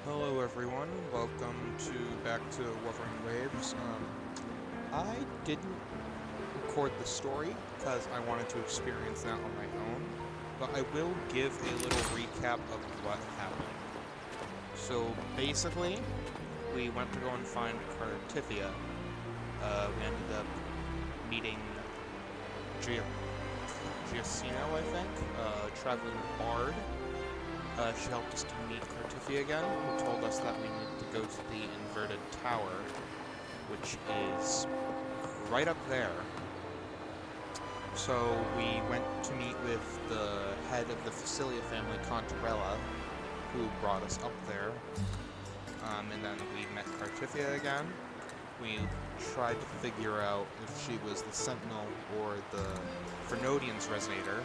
Hello everyone, welcome back to Wuthering Waves. I didn't record the story because I wanted to experience that on my own, but I will give a little recap of what happened. So basically, we went to go and find Cartifia. We ended up meeting Giacino, I think, a traveling bard. She helped us to meet Cartifia again, who told us that we need to go to the inverted tower, which is right up there. So we went to meet with the head of the Facilia family, Cantarella, who brought us up there. And then we met Cartifia again. We tried to figure out if she was the Sentinel or the Fernodian's Resonator,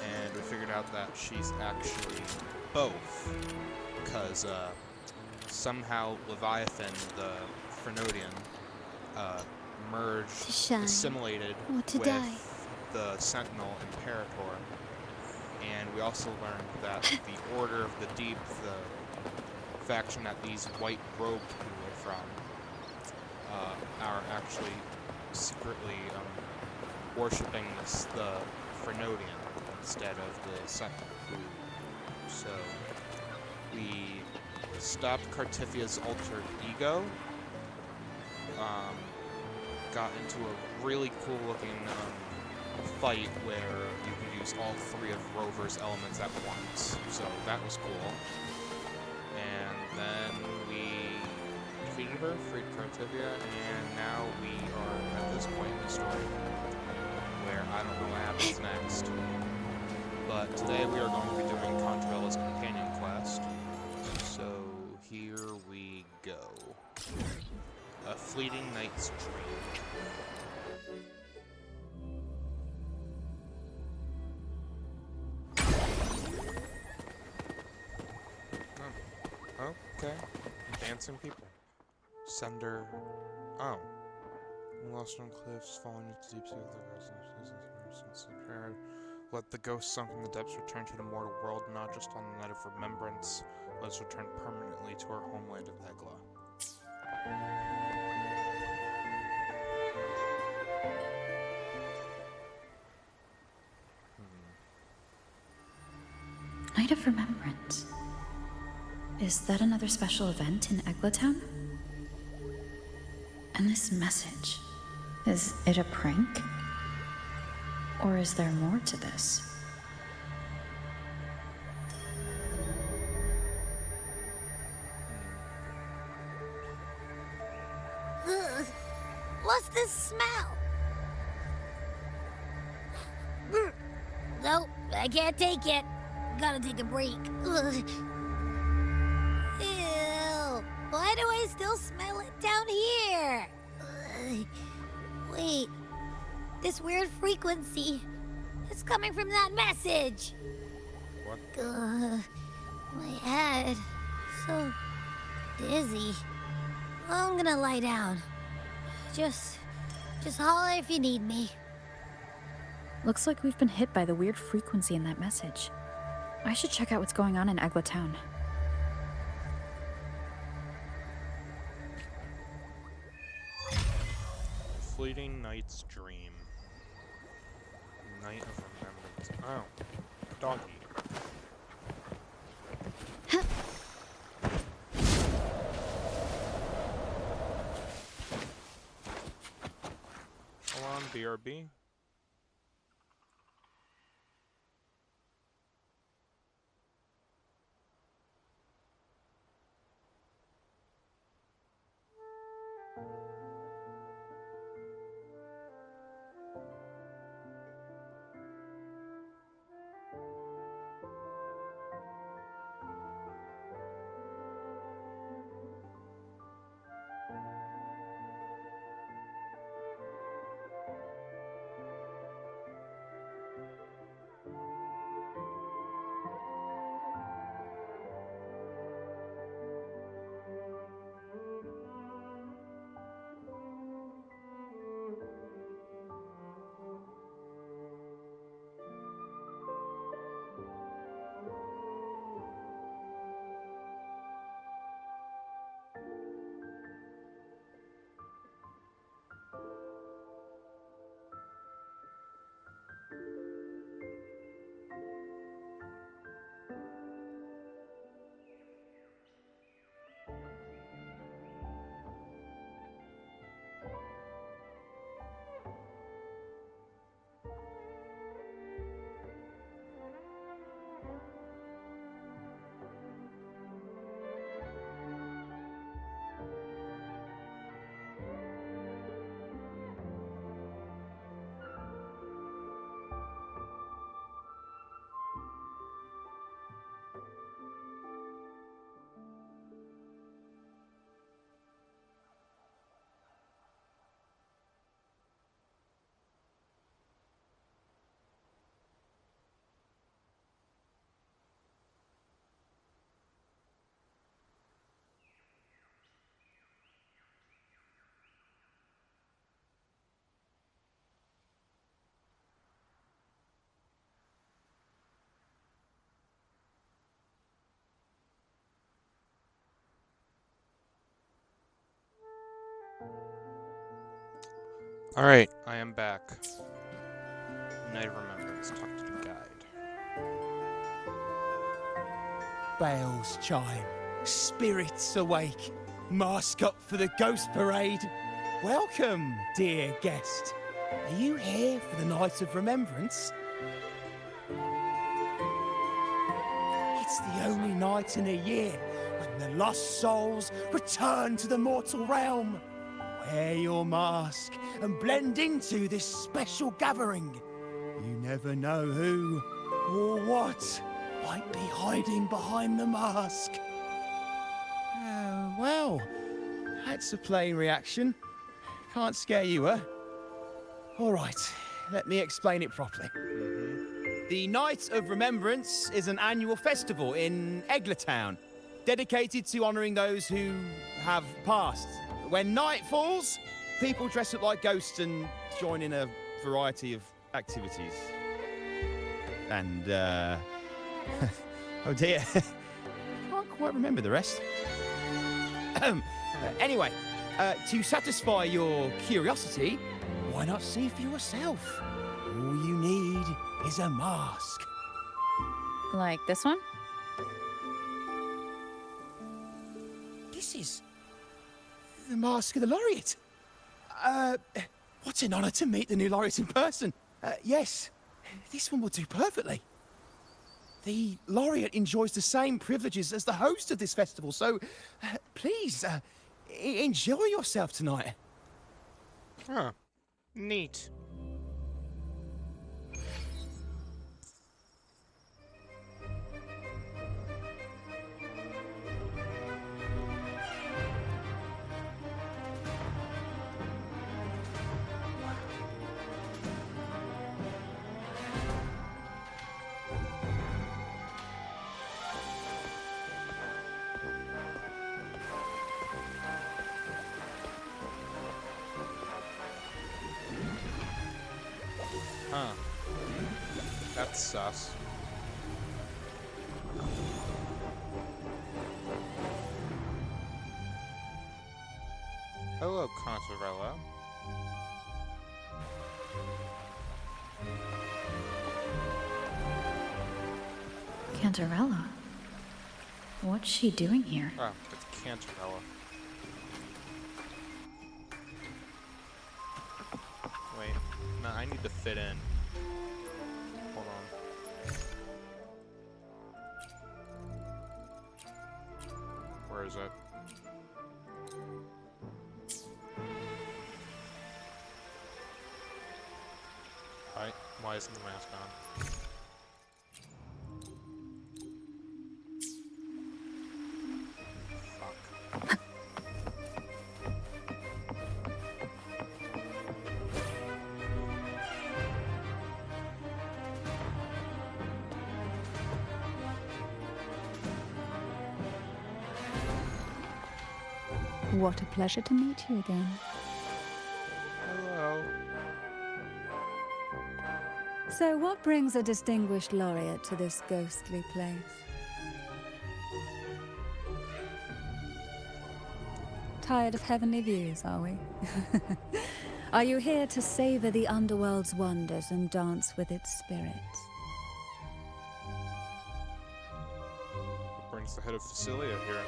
and we figured out that she's actually both, because somehow Leviathan, the Fernodian, merged, assimilated with the Sentinel Imperator, and we also learned that the Order of the Deep, the faction that these white-robed people are from, are actually secretly worshipping the Fernodian instead of the Sentinel. So we stopped Cartifia's alter ego, got into a really cool-looking fight where you could use all three of Rover's elements at once. So that was cool. And then we defeated her, freed Cartifia, and now we are at this point in the story where I don't know what happens next. But today we are going to be doing Cantarella's companion quest. So here we go. A fleeting night's dream. Oh, okay. Dancing people. Sender. Oh. Lost on cliffs, falling into deep sea with the prayer. Let the ghost sunk in the depths return to the mortal world, not just on the night of remembrance. Let us return permanently to our homeland of Egla. Night of Remembrance. Is that another special event in Eglatown? And this message, is it a prank? Or is there more to this? Ugh. What's this smell? Nope, I can't take it. Gotta take a break. Ugh. Ew. Why do I still smell it down here? Ugh. Wait. This weird frequency. It's coming from that message. What? My head. So dizzy. I'm gonna lie down. Just holler if you need me. Looks like we've been hit by the weird frequency in that message. I should check out what's going on in Eglatown. Fleeting night's dream. Night of remembrance. Oh. Doggy. Hold on, BRB. Alright, I am back. Night of Remembrance. Talk to the guide. Bells chime, spirits awake, mask up for the ghost parade. Welcome, dear guest. Are you here for the Night of Remembrance? It's the only night in a year when the lost souls return to the mortal realm. Wear your mask and blend into this special gathering. You never know who or what might be hiding behind the mask. Well, that's a plain reaction. Can't scare you, huh? All right, let me explain it properly. The Night of Remembrance is an annual festival in Eglertown, dedicated to honouring those who have passed. When night falls, people dress up like ghosts and join in a variety of activities. And, oh dear, can't quite remember the rest. Anyway, to satisfy your curiosity, why not see for yourself? All you need is a mask. Like this one? This is the mask of the laureate. What an honour to meet the new laureate in person. Yes, this one will do perfectly. The laureate enjoys the same privileges as the host of this festival, so please, enjoy yourself tonight. Huh. Neat. Huh. That's sus. Hello, Cantarella. Cantarella? What's she doing here? Oh, it's Cantarella. Wait, no, I need to fit in. Hold on. Where is it? Why isn't the mask on? Fuck. What a pleasure to meet you again. Hello. So what brings a distinguished laureate to this ghostly place? Tired of heavenly views, are we? Are you here to savor the underworld's wonders and dance with its spirits? What brings the head of Facilia here?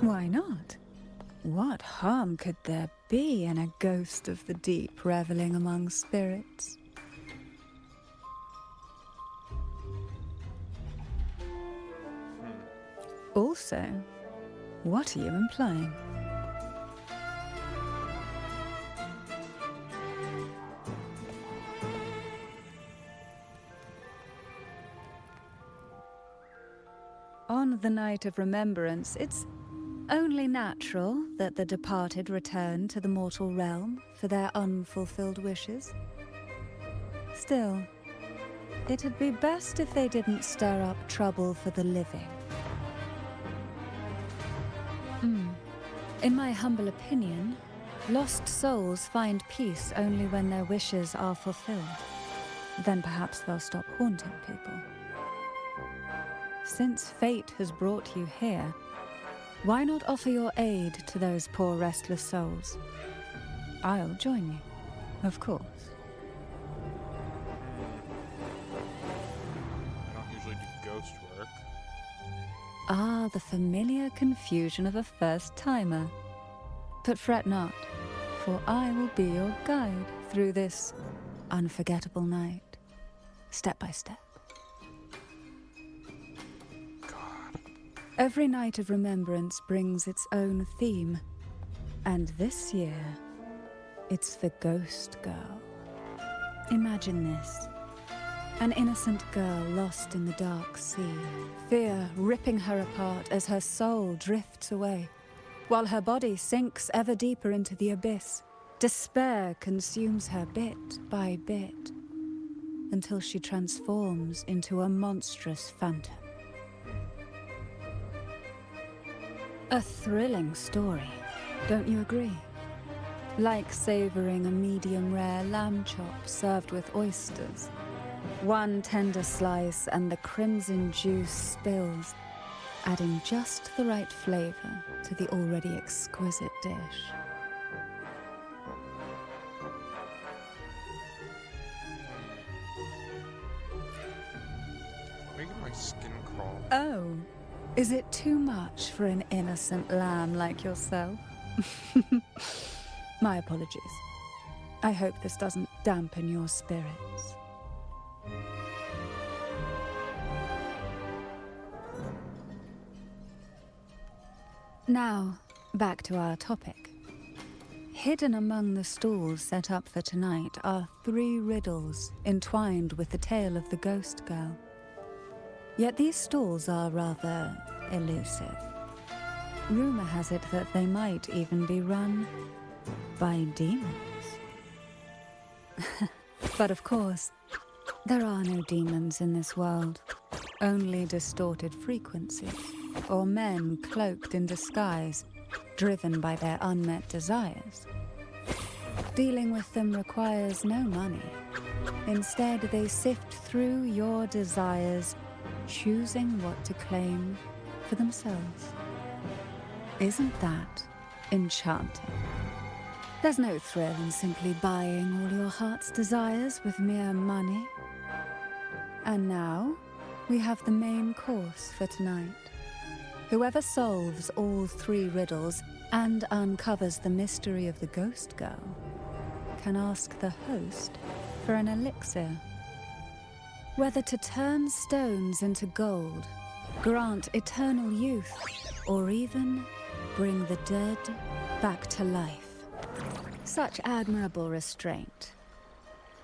Why not? What harm could there be in a ghost of the deep reveling among spirits? Also, what are you implying? On the Night of Remembrance, it's only natural that the departed return to the mortal realm for their unfulfilled wishes. Still, it'd be best if they didn't stir up trouble for the living. In my humble opinion, lost souls find peace only when their wishes are fulfilled. Then perhaps they'll stop haunting people. Since fate has brought you here, Why not offer your aid to those poor restless souls? I'll join you, of course. I don't usually do ghost work. Ah, the familiar confusion of a first-timer. But fret not, for I will be your guide through this unforgettable night, step by step. God. Every night of remembrance brings its own theme, and this year, it's the Ghost Girl. Imagine this. An innocent girl lost in the dark sea, fear ripping her apart as her soul drifts away, while her body sinks ever deeper into the abyss. Despair consumes her bit by bit, until she transforms into a monstrous phantom. A thrilling story, don't you agree? Like savoring a medium-rare lamb chop served with oysters. One tender slice and the crimson juice spills, adding just the right flavor to the already exquisite dish. Making my skin crawl. Oh, is it too much for an innocent lamb like yourself? My apologies. I hope this doesn't dampen your spirits. Now, back to our topic. Hidden among the stalls set up for tonight are 3 riddles entwined with the tale of the Ghost Girl. Yet these stalls are rather elusive. Rumor has it that they might even be run by demons. But of course, there are no demons in this world, only distorted frequencies, or men cloaked in disguise, driven by their unmet desires. Dealing with them requires no money. Instead, they sift through your desires, choosing what to claim for themselves. Isn't that enchanting? There's no thrill in simply buying all your heart's desires with mere money. And now, we have the main course for tonight. Whoever solves all 3 riddles and uncovers the mystery of the Ghost Girl can ask the host for an elixir. Whether to turn stones into gold, grant eternal youth, or even bring the dead back to life. Such admirable restraint.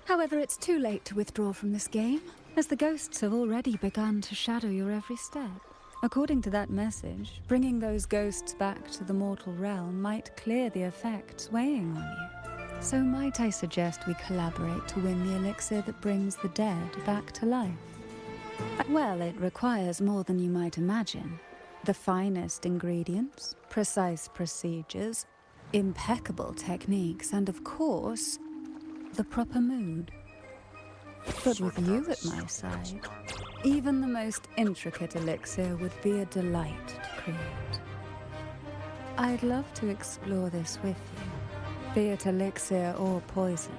However, it's too late to withdraw from this game, as the ghosts have already begun to shadow your every step. According to that message, bringing those ghosts back to the mortal realm might clear the effects weighing on you. So might I suggest we collaborate to win the elixir that brings the dead back to life? Well, it requires more than you might imagine. The finest ingredients, precise procedures, impeccable techniques, and of course, the proper mood. But with you at my side, even the most intricate elixir would be a delight to create. I'd love to explore this with you, be it elixir or poison.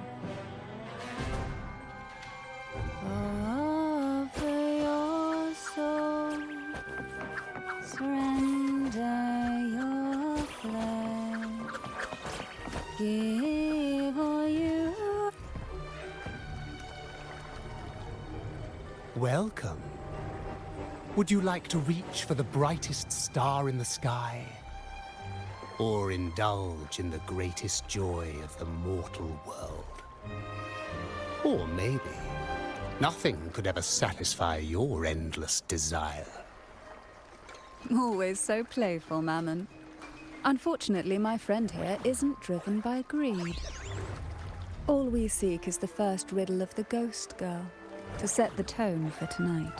Offer your soul, surrender your flesh, give all you. Welcome. Would you like to reach for the brightest star in the sky? Or indulge in the greatest joy of the mortal world? Or maybe nothing could ever satisfy your endless desire. Always so playful, Mammon. Unfortunately, my friend here isn't driven by greed. All we seek is the first riddle of the Ghost Girl, to set the tone for tonight.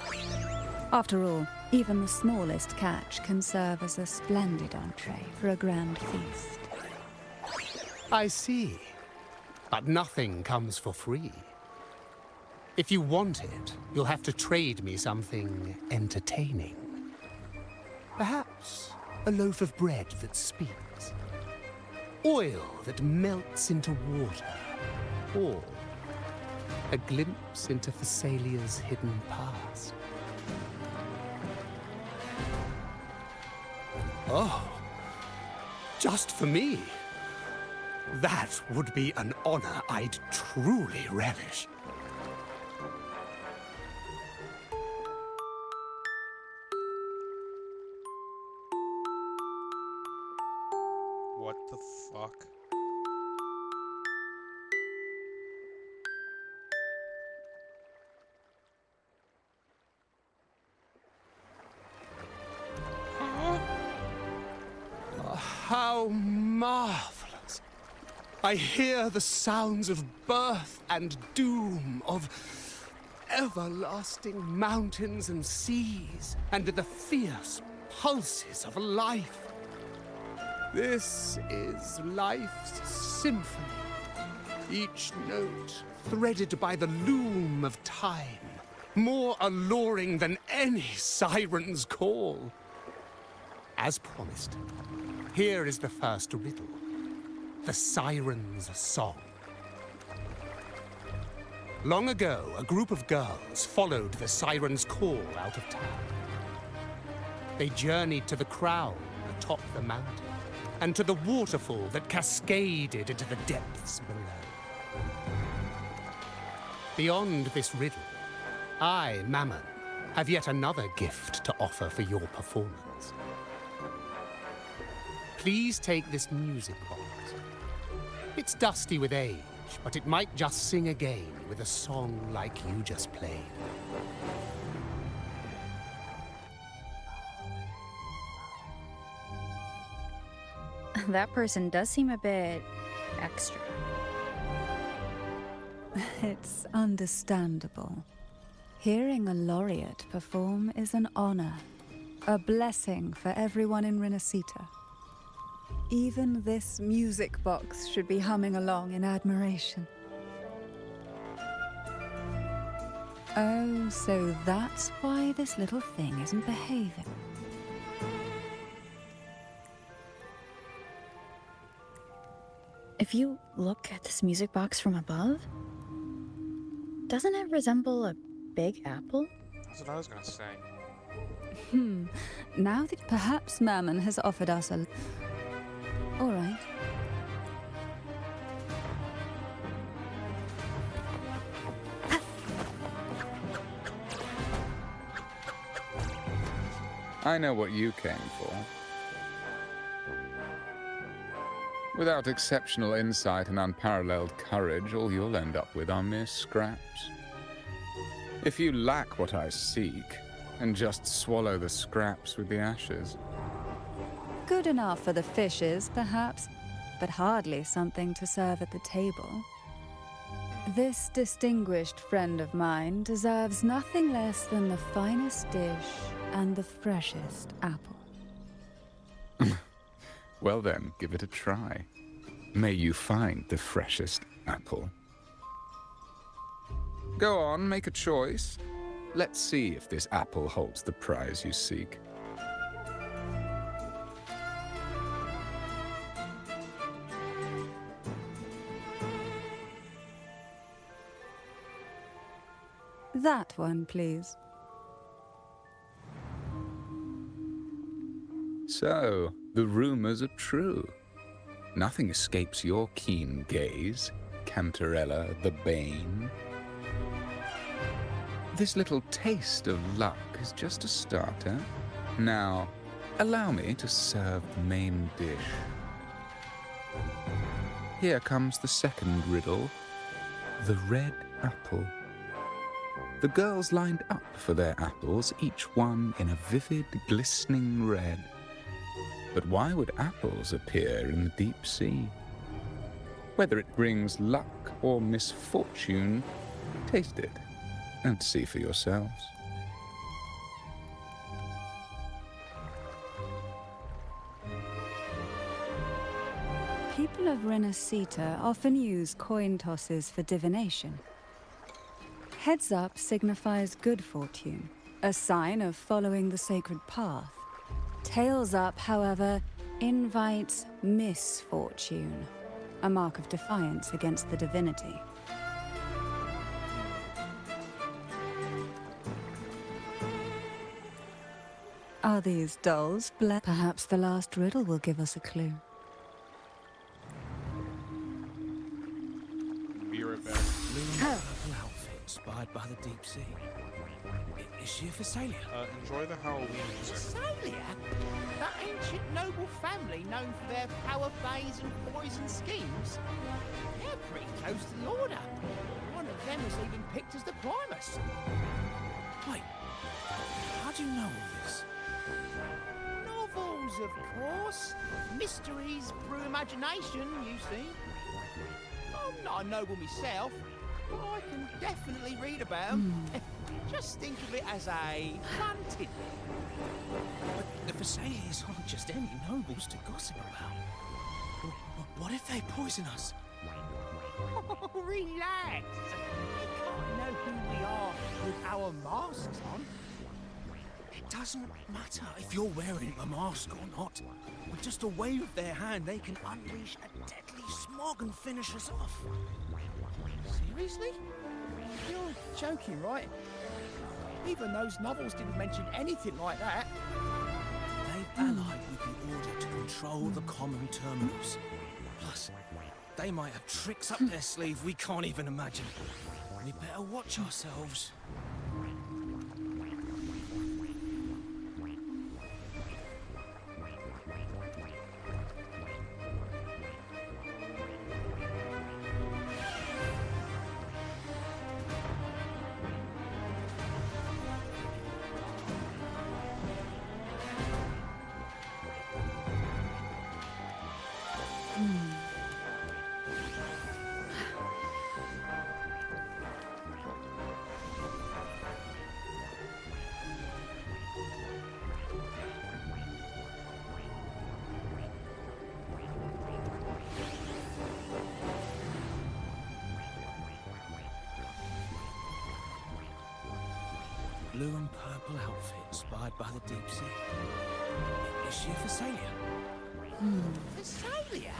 After all, even the smallest catch can serve as a splendid entree for a grand feast. I see. But nothing comes for free. If you want it, you'll have to trade me something entertaining. Perhaps A loaf of bread that speaks. Oil that melts into water. Or a glimpse into Thessalia's hidden past. Oh, just for me. That would be an honor I'd truly relish. What the fuck? How marvelous! I hear the sounds of birth and doom, of everlasting mountains and seas, and the fierce pulses of life. This is life's symphony, each note threaded by the loom of time, more alluring than any siren's call. As promised, here is the first riddle, the siren's song. Long ago, a group of girls followed the siren's call out of town. They journeyed to the crown atop the mountain, and to the waterfall that cascaded into the depths below. Beyond this riddle, I, Mammon, have yet another gift to offer for your performance. Please take this music box. It's dusty with age, but it might just sing again with a song like you just played. That person does seem a bit extra. It's understandable. Hearing a laureate perform is an honor, a blessing for everyone in Renacita. Even this music box should be humming along in admiration. Oh, so that's why this little thing isn't behaving. If you look at this music box from above, doesn't it resemble a big apple? That's what I was gonna say. Now that perhaps Mammon has offered us a... All right. I know what you came for. Without exceptional insight and unparalleled courage, all you'll end up with are mere scraps. If you lack what I seek, and just swallow the scraps with the ashes. Good enough for the fishes, perhaps, but hardly something to serve at the table. This distinguished friend of mine deserves nothing less than the finest dish and the freshest apple. Well then, give it a try. May you find the freshest apple. Go on, make a choice. Let's see if this apple holds the prize you seek. That one, please. So, the rumors are true. Nothing escapes your keen gaze, Cantarella the Bane. This little taste of luck is just a starter. Now, allow me to serve the main dish. Here comes the second riddle, the red apple. The girls lined up for their apples, each one in a vivid, glistening red. But why would apples appear in the deep sea? Whether it brings luck or misfortune, taste it and see for yourselves. People of Renacita often use coin tosses for divination. Heads up signifies good fortune, a sign of following the sacred path. Tails up, however, invites misfortune, a mark of defiance against the divinity. Are these dolls Perhaps the last riddle will give us a clue. Be right back. Purple outfit spied by the deep sea. Is she a Phasalia? Enjoy the Halloween music. Phasalia? That ancient noble family known for their power plays and poison schemes? They're pretty close to the Order. One of them was even picked as the Primus. Wait, how do you know all this? Novels, of course. Mysteries brew imagination, you see. I'm not a noble myself, but I can definitely read about them. Just think of it as a fun tidbit. But the Phasalias aren't just any nobles to gossip about. What if they poison us? Oh, relax. They can't know who we are with our masks on. It doesn't matter if you're wearing a mask or not. With just a wave of their hand, they can unleash a deadly smog and finish us off. Seriously? You're joking, right? Even those novels didn't mention anything like that. They've allied with the Order to control the common terminals. Plus, they might have tricks up their sleeve we can't even imagine. We better watch ourselves. Blue and purple outfit spied by the deep sea. Is she a Phasalia? Phasalia?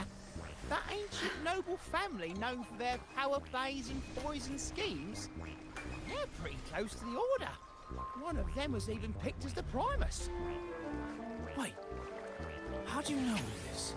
That ancient noble family known for their power plays and poison schemes? They're pretty close to the Order. One of them was even picked as the Primus. Wait, how do you know all this?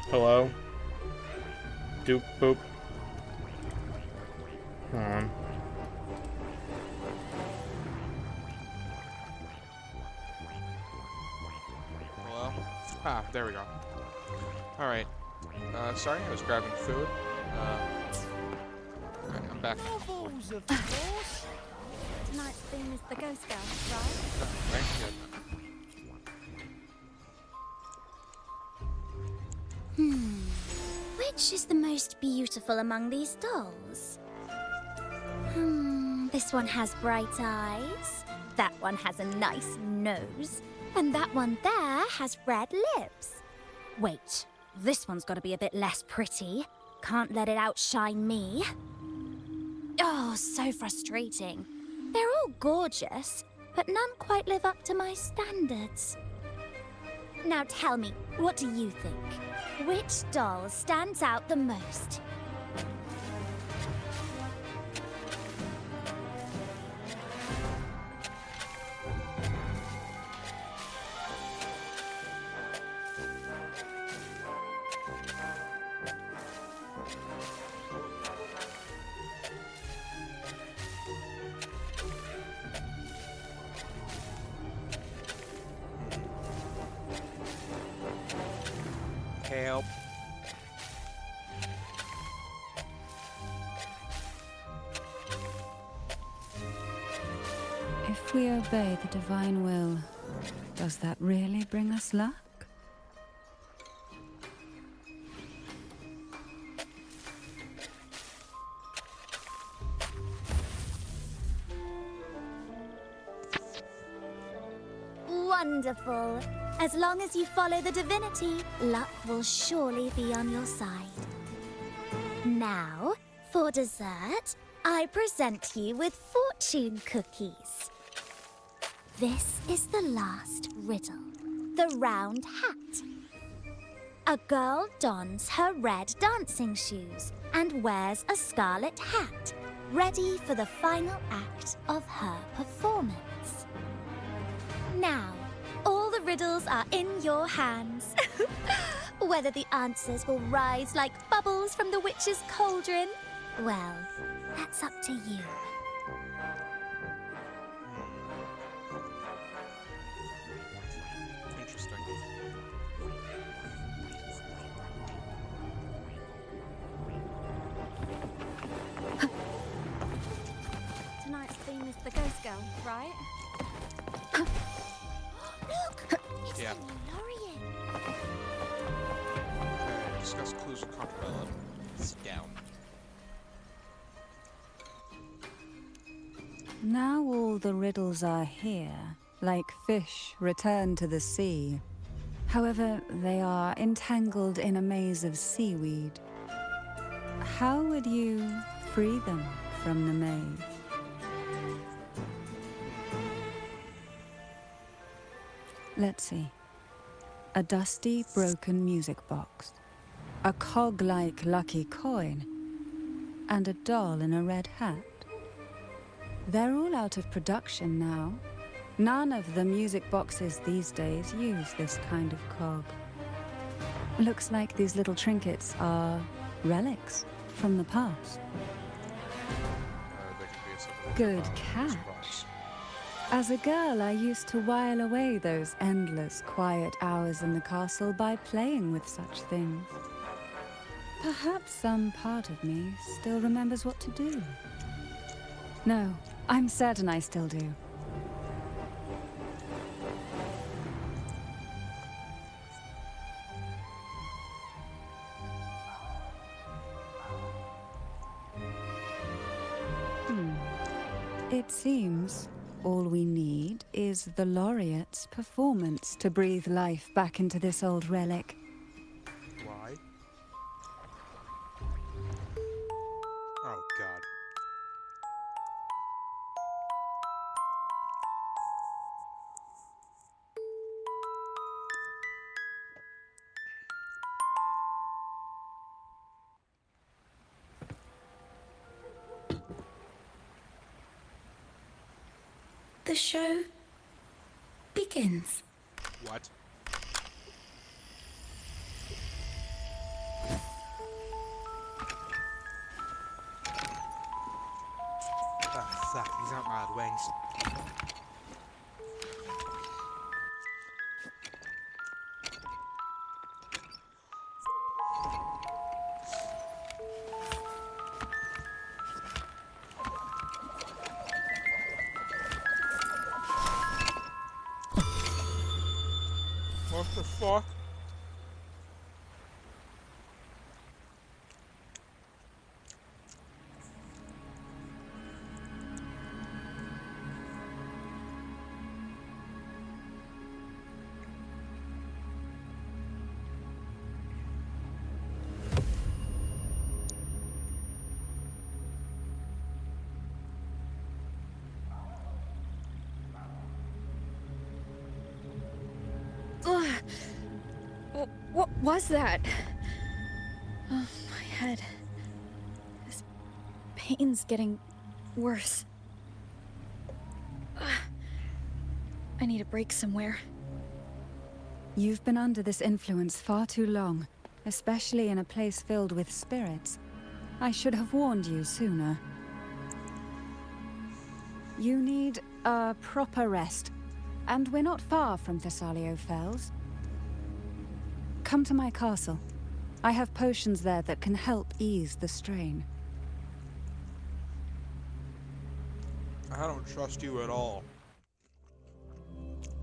Hello? Doop boop. Come on. Hello? Ah, there we go. Alright. Sorry, I was grabbing food. Alright, I'm back. Novels, of course. Tonight's theme is the Ghost Girl, right? Right? Good. Which is the most beautiful among these dolls? This one has bright eyes. That one has a nice nose. And that one there has red lips. Wait, this one's got to be a bit less pretty. Can't let it outshine me. Oh, so frustrating. They're all gorgeous, but none quite live up to my standards. Now tell me, what do you think? Which doll stands out the most? Help. If we obey the divine will, does that really bring us luck? Wonderful. As long as you follow the divinity, luck will surely be on your side. Now, for dessert, I present you with fortune cookies. This is the last riddle, the round hat. A girl dons her red dancing shoes and wears a scarlet hat, ready for the final act of her performance. Now, all the riddles are in your hands. Whether the answers will rise like bubbles from the witch's cauldron, well, that's up to you. Interesting. Tonight's theme is the Ghost Girl, right? Look! It's Yeah. the DeLorean! Okay, discuss clues with Cantarella. It's down. Now all the riddles are here, like fish returned to the sea. However, they are entangled in a maze of seaweed. How would you free them from the maze? Let's see. A dusty, broken music box, a cog-like lucky coin, and a doll in a red hat. They're all out of production now. None of the music boxes these days use this kind of cog. Looks like these little trinkets are relics from the past. They could be a separate Good surprise. catch. As a girl, I used to while away those endless, quiet hours in the castle by playing with such things. Perhaps some part of me still remembers what to do. No, I'm certain I still do. It seems all we need is the laureate's performance to breathe life back into this old relic. Why? Oh, God. The show begins. What? Fuck, these aren't odd wings. What the fuck? Ugh. What was that? Oh, my head. This pain's getting worse. Ugh. I need a break somewhere. You've been under this influence far too long, especially in a place filled with spirits. I should have warned you sooner. You need a proper rest, and we're not far from Thessalio Fells. Come to my castle. I have potions there that can help ease the strain. I don't trust you at all.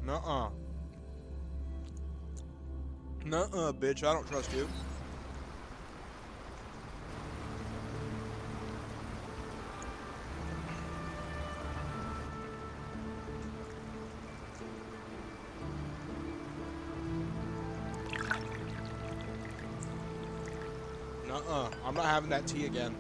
Nuh-uh. Nuh-uh, bitch, I don't trust you. Nuh-uh, I'm not having that tea again.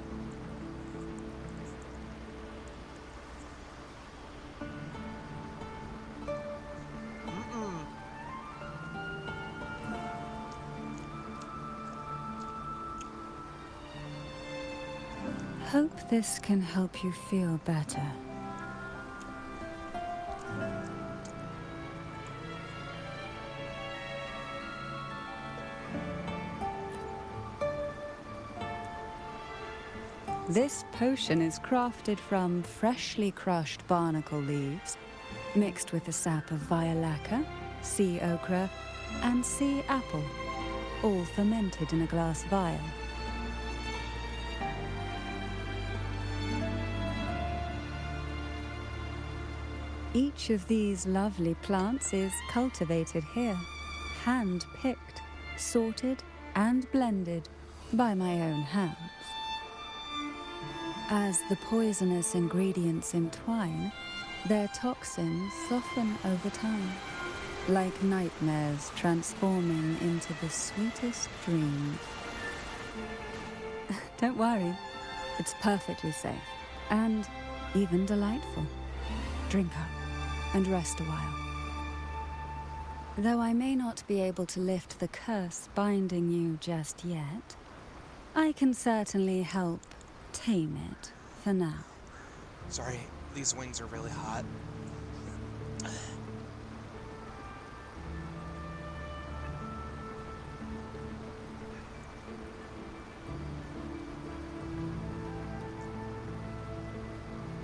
Hope this can help you feel better. This potion is crafted from freshly crushed barnacle leaves, mixed with the sap of violaca, sea okra, and sea apple, all fermented in a glass vial. Each of these lovely plants is cultivated here, hand-picked, sorted, and blended by my own hands. As the poisonous ingredients entwine, their toxins soften over time, like nightmares transforming into the sweetest dreams. Don't worry, it's perfectly safe, and even delightful. Drink up and rest a while. Though I may not be able to lift the curse binding you just yet, I can certainly help tame it for now. Sorry, these wings are really hot.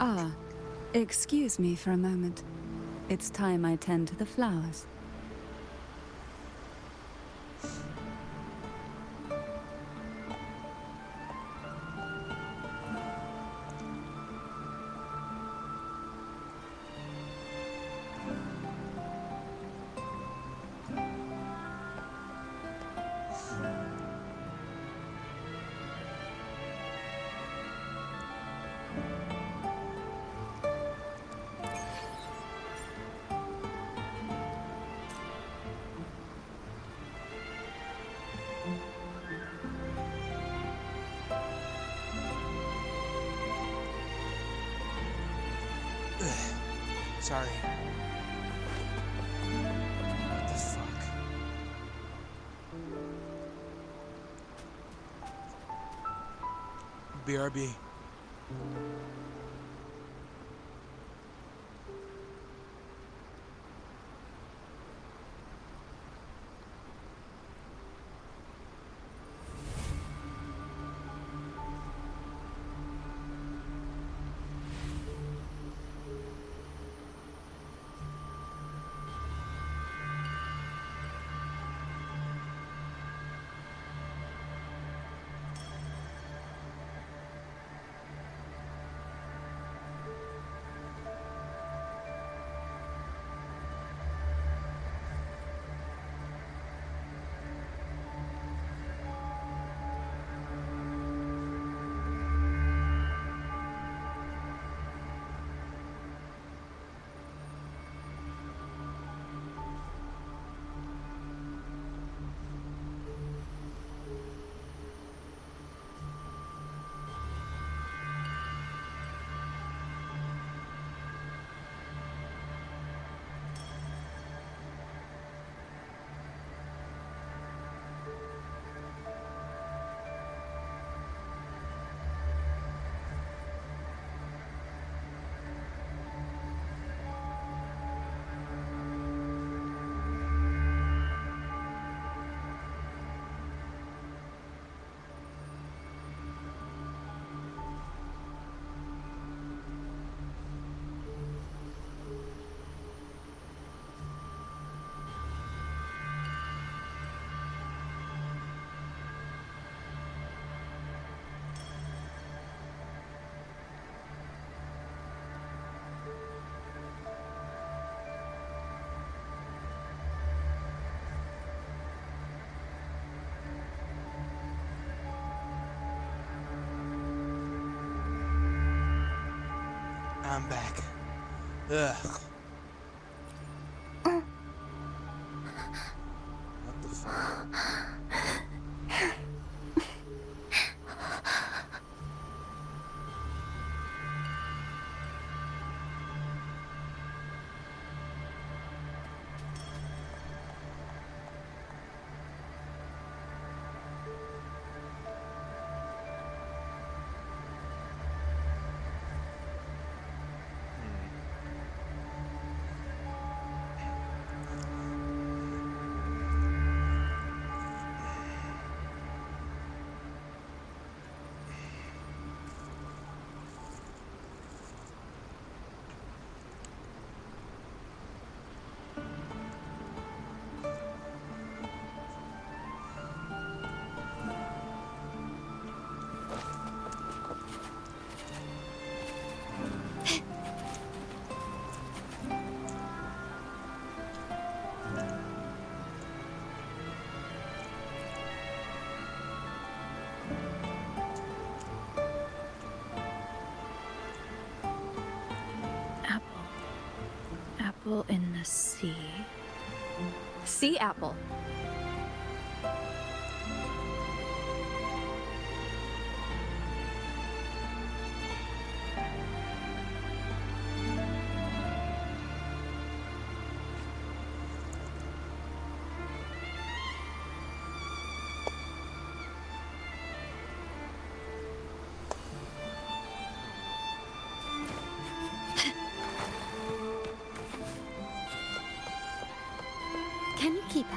Ah, excuse me for a moment. It's time I tend to the flowers. Sorry. What the fuck? BRB. I'm back. Ugh. What the fuck? Apple in the sea. Sea apple. Can you keep up?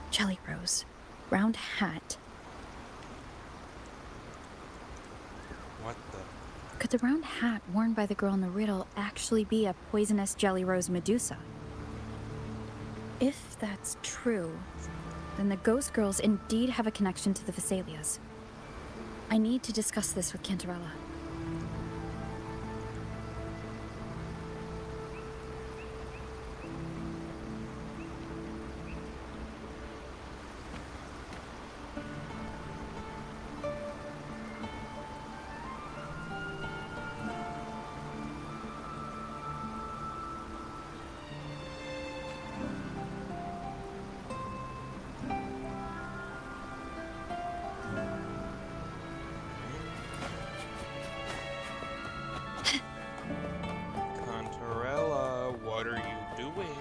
Jelly Rose. Round hat. What the? Could the round hat worn by the girl in the riddle actually be a poisonous Jelly Rose Medusa? If that's true, then the ghost girls indeed have a connection to the Vesalias. I need to discuss this with Cantarella. Cantarella, what are you doing?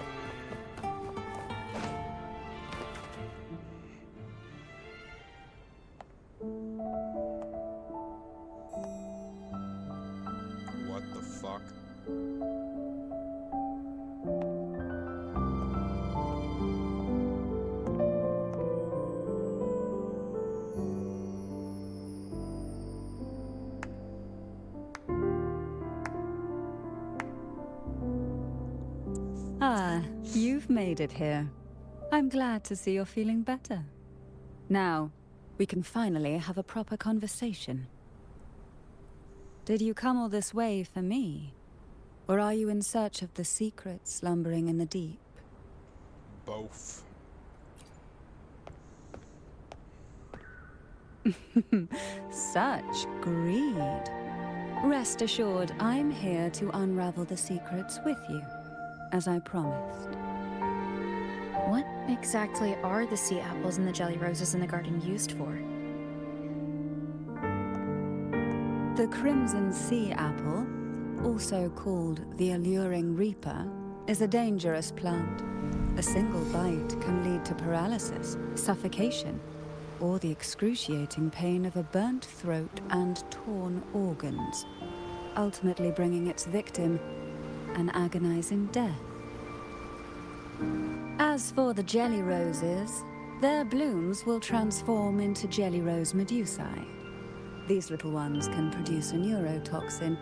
What the fuck? Ah, you've made it here. I'm glad to see you're feeling better. Now, we can finally have a proper conversation. Did you come all this way for me? Or are you in search of the secret slumbering in the deep? Both. Such greed. Rest assured, I'm here to unravel the secrets with you, as I promised. What exactly are the sea apples and the jelly roses in the garden used for? The crimson sea apple, also called the alluring reaper, is a dangerous plant. A single bite can lead to paralysis, suffocation, or the excruciating pain of a burnt throat and torn organs, ultimately bringing its victim an agonizing death. As for the jelly roses, their blooms will transform into jelly rose medusae. These little ones can produce a neurotoxin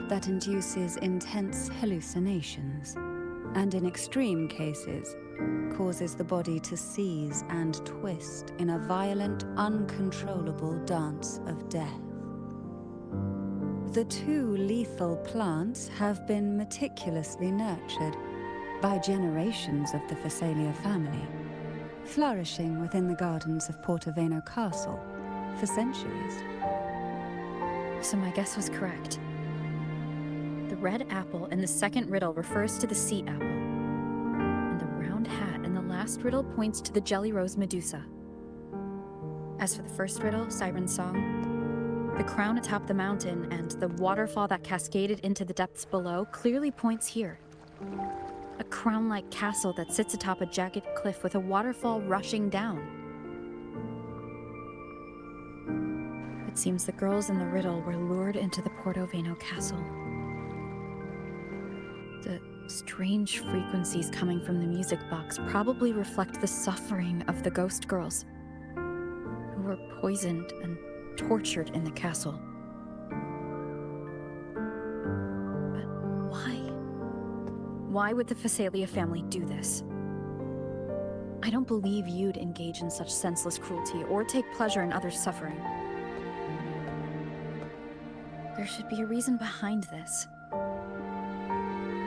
that induces intense hallucinations, and in extreme cases, causes the body to seize and twist in a violent, uncontrollable dance of death. The two lethal plants have been meticulously nurtured by generations of the Phasalia family, flourishing within the gardens of Portoveno Castle for centuries. So my guess was correct. The red apple in the second riddle refers to the sea apple. And the round hat in the last riddle points to the jelly rose Medusa. As for the first riddle, Siren's Song, the crown atop the mountain and the waterfall that cascaded into the depths below clearly points here. A crown-like castle that sits atop a jagged cliff with a waterfall rushing down. It seems the girls in the riddle were lured into the Portoveno castle. The strange frequencies coming from the music box probably reflect the suffering of the ghost girls, who were poisoned and tortured in the castle. But why? Why would the Phasalia family do this? I don't believe you'd engage in such senseless cruelty or take pleasure in others' suffering. There should be a reason behind this.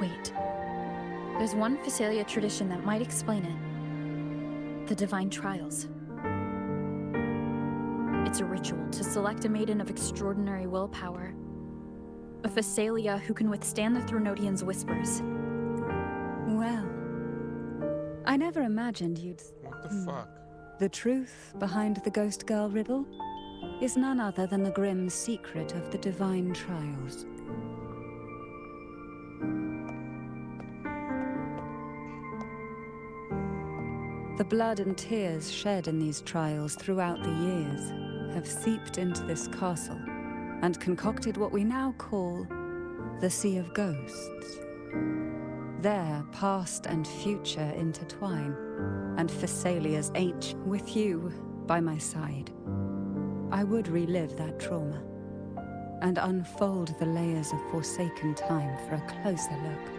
Wait. There's one Phasalia tradition that might explain it. The Divine Trials. It's a ritual to select a maiden of extraordinary willpower. A Phasalia who can withstand the Thronodians' whispers. Well, I never imagined you'd... What the fuck? The truth behind the Ghost Girl riddle is none other than the grim secret of the Divine Trials. The blood and tears shed in these trials throughout the years have seeped into this castle and concocted what we now call the Sea of Ghosts. There, past and future intertwine, and Phasalia's ancient with you by my side. I would relive that trauma and unfold the layers of forsaken time for a closer look.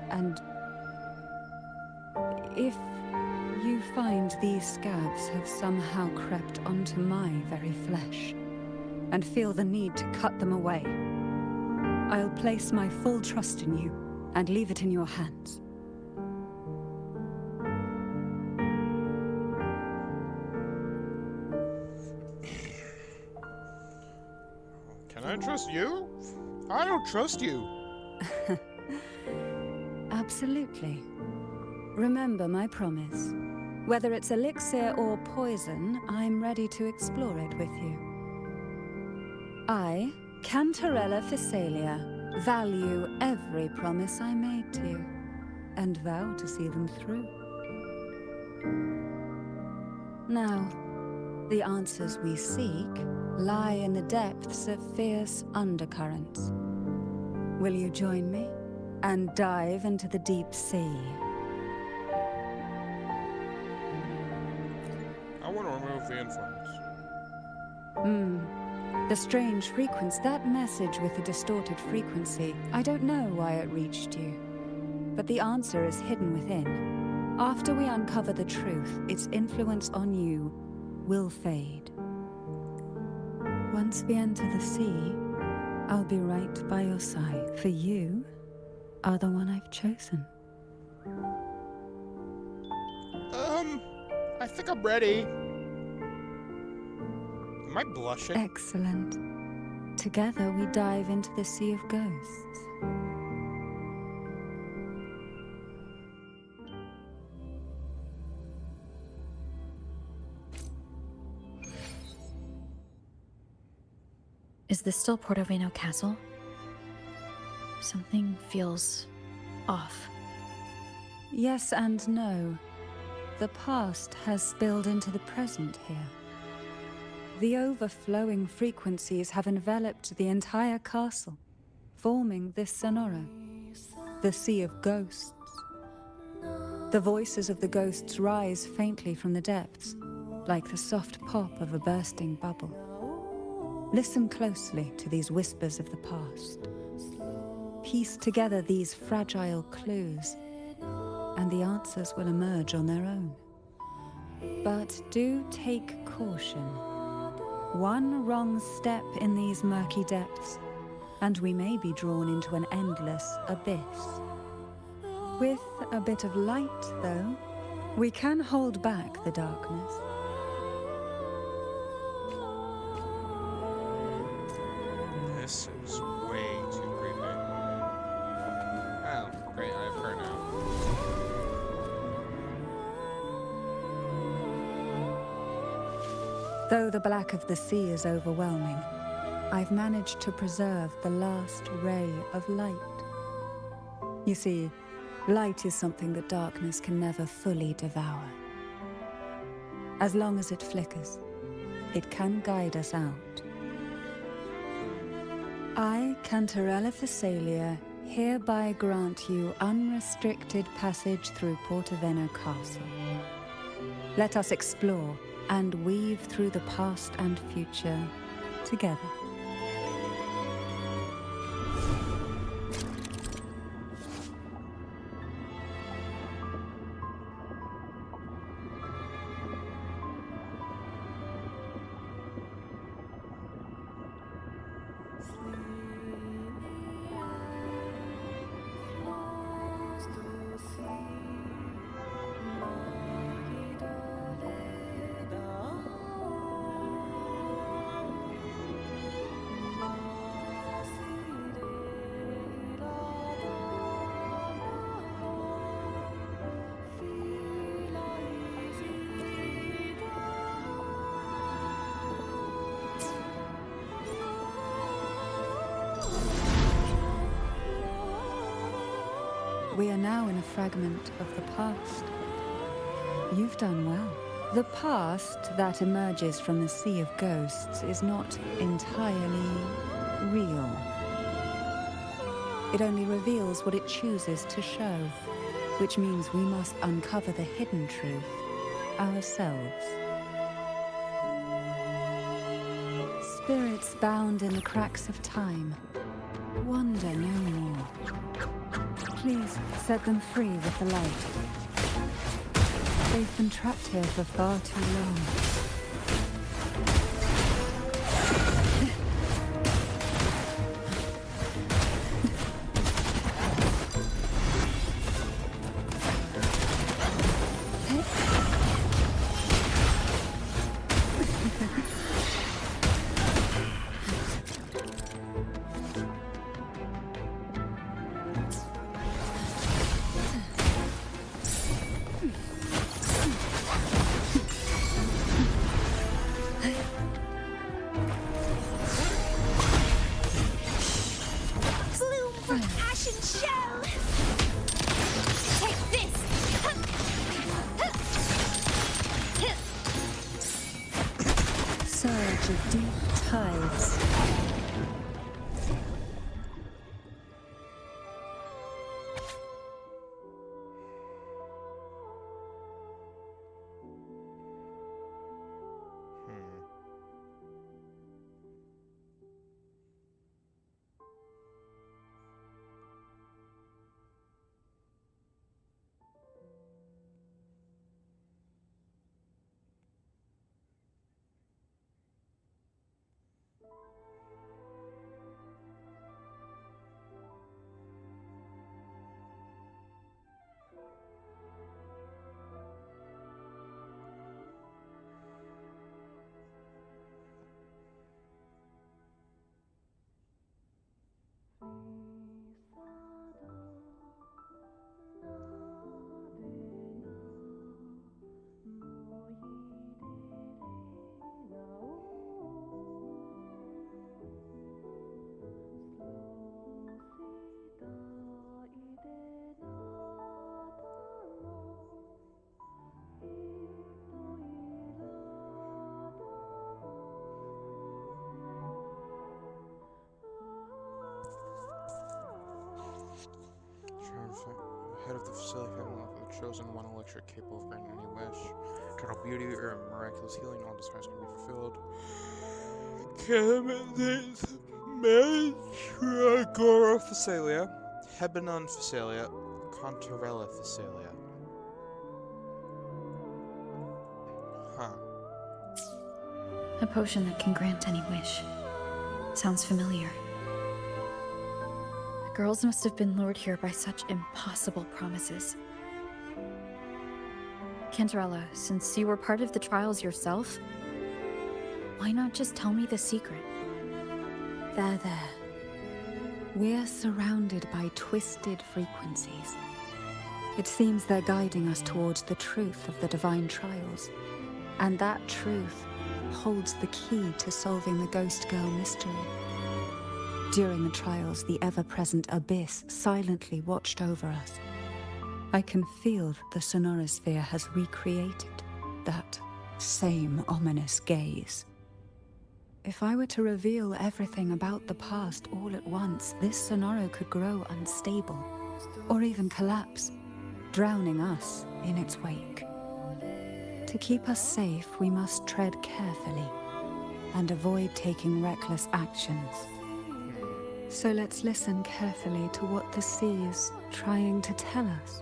And if you find these scabs have somehow crept onto my very flesh and feel the need to cut them away, I'll place my full trust in you and leave it in your hands. Can I trust you? I don't trust you. Absolutely. Remember my promise. Whether it's elixir or poison, I'm ready to explore it with you. I, Cantarella Phasalia, value every promise I made to you, and vow to see them through. Now, the answers we seek lie in the depths of fierce undercurrents. Will you join me and dive into the deep sea? I want to remove the influence. The strange frequency, that message with the distorted frequency, I don't know why it reached you. But the answer is hidden within. After we uncover the truth, its influence on you will fade. Once we enter the sea, I'll be right by your side, for you are the one I've chosen. I think I'm ready. Am I blushing? Excellent. Together we dive into the Sea of Ghosts. Is this still Portoveno Castle? Something feels off. Yes and no. The past has spilled into the present here. The overflowing frequencies have enveloped the entire castle, forming this sonoro, the Sea of Ghosts. The voices of the ghosts rise faintly from the depths, like the soft pop of a bursting bubble. Listen closely to these whispers of the past. Piece together these fragile clues, and the answers will emerge on their own. But do take caution. One wrong step in these murky depths, and we may be drawn into an endless abyss. With a bit of light, though, we can hold back the darkness. This is way too creepy. Oh, great, I have her now. Though the black of the sea is overwhelming, I've managed to preserve the last ray of light. You see, light is something that darkness can never fully devour. As long as it flickers, it can guide us out. I, Cantarella Phasalia, hereby grant you unrestricted passage through Portaveno Castle. Let us explore and weave through the past and future together. We are now in a fragment of the past. You've done well. The past that emerges from the sea of ghosts is not entirely real. It only reveals what it chooses to show, which means we must uncover the hidden truth ourselves. Spirits bound in the cracks of time, wonder no more. Please set them free with the light. They've been trapped here for far too long. Surge of deep tides. Head of the facility family of the chosen one electric capable of granting any wish. Eternal beauty or miraculous healing, all desires can be fulfilled. Candidates Mandragora Phasalia, Hebanon Phasalia, Cantarella Phasalia. Huh. A potion that can grant any wish. Sounds familiar. The girls must have been lured here by such impossible promises. Cantarella, since you were part of the trials yourself, why not just tell me the secret? There. We're surrounded by twisted frequencies. It seems they're guiding us towards the truth of the divine trials. And that truth holds the key to solving the Ghost Girl mystery. During the trials, the ever-present abyss silently watched over us. I can feel that the sonorosphere has recreated that same ominous gaze. If I were to reveal everything about the past all at once, this sonoro could grow unstable, or even collapse, drowning us in its wake. To keep us safe, we must tread carefully and avoid taking reckless actions. So let's listen carefully to what the sea is trying to tell us.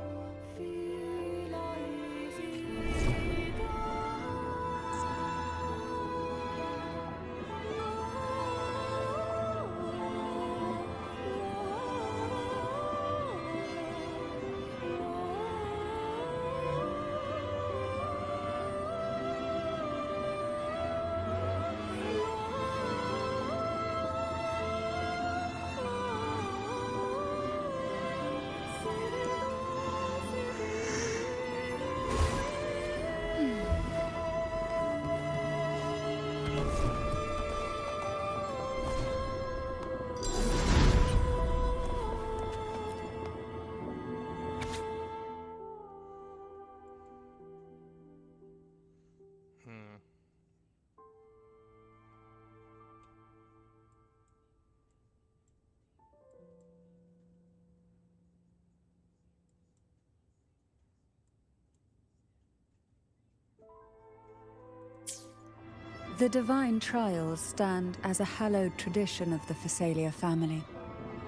The divine trials stand as a hallowed tradition of the Phasalia family,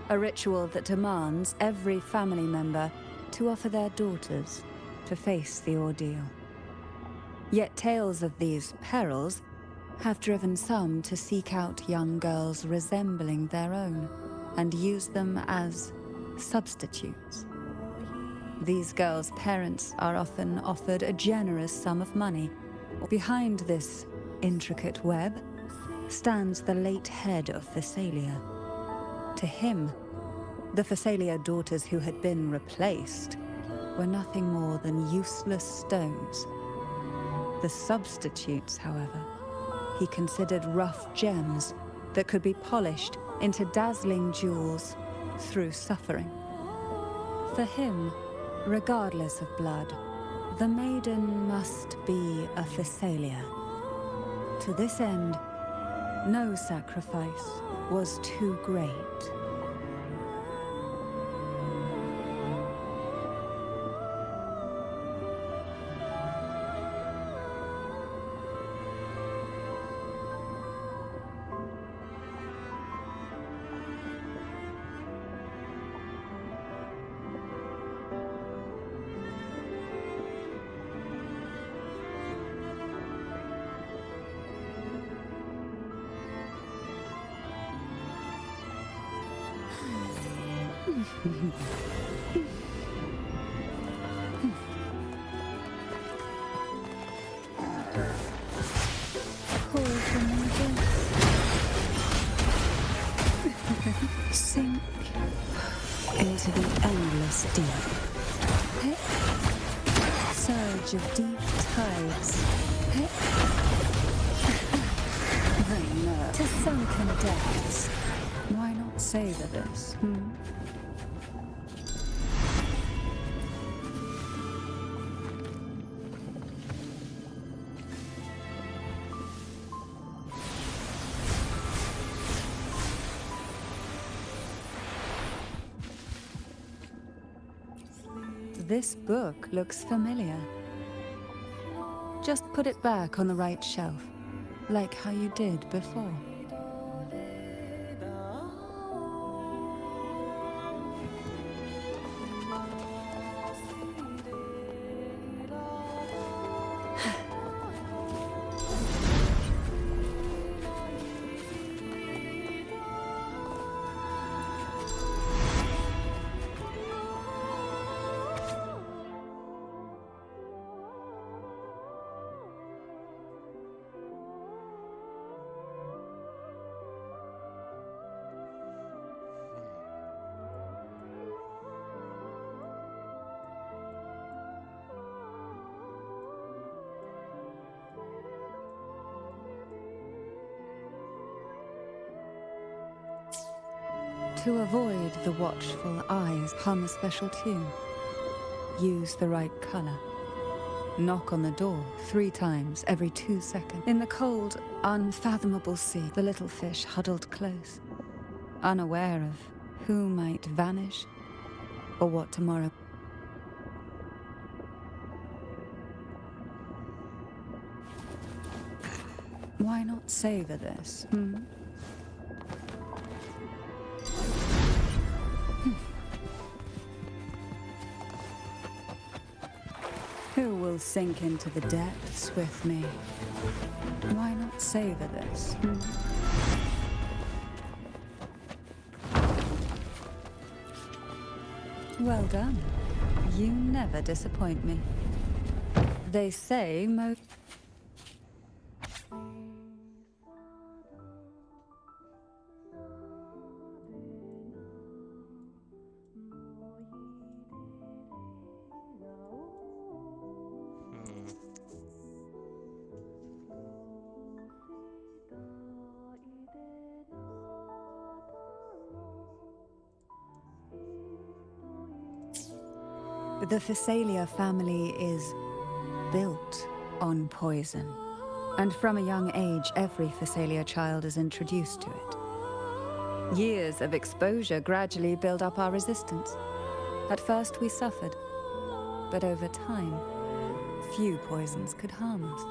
a ritual that demands every family member to offer their daughters to face the ordeal. Yet tales of these perils have driven some to seek out young girls resembling their own and use them as substitutes. These girls' parents are often offered a generous sum of money. Behind this intricate web stands the late head of Phasalia. To him, the Phasalia daughters who had been replaced were nothing more than useless stones. The substitutes, however, he considered rough gems that could be polished into dazzling jewels through suffering. For him, regardless of blood, the maiden must be a Phasalia. To this end, no sacrifice was too great. Sink into the endless deep. Surge of deep tides. The nerve. To sunken depths. Why not savor this, This book looks familiar. Just put it back on the right shelf, like how you did before. To avoid the watchful eyes, hum a special tune. Use the right color. Knock on the door 3 times every 2 seconds. In the cold, unfathomable sea, the little fish huddled close, unaware of who might vanish or what tomorrow. Why not savor this? Who will sink into the depths with me? Why not savor this? Well done. You never disappoint me. They say most... The Phasalia family is built on poison. And from a young age, every Phasalia child is introduced to it. Years of exposure gradually build up our resistance. At first we suffered, but over time, few poisons could harm us.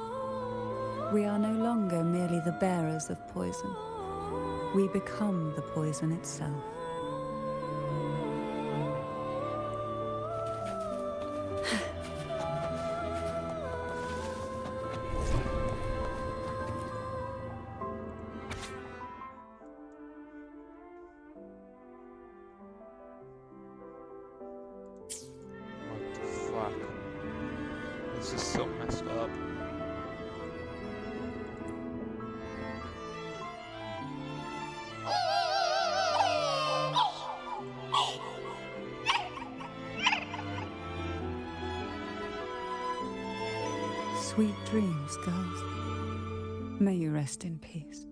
We are no longer merely the bearers of poison. We become the poison itself. Fuck. This is so messed up. Sweet dreams, girls. May you rest in peace.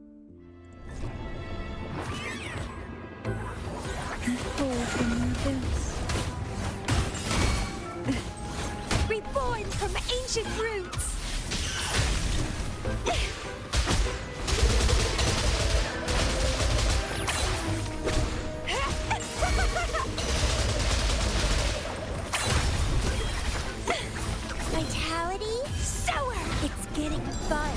Fall from the abyss. Reborn from ancient roots! Vitality? Sour! It's getting fun!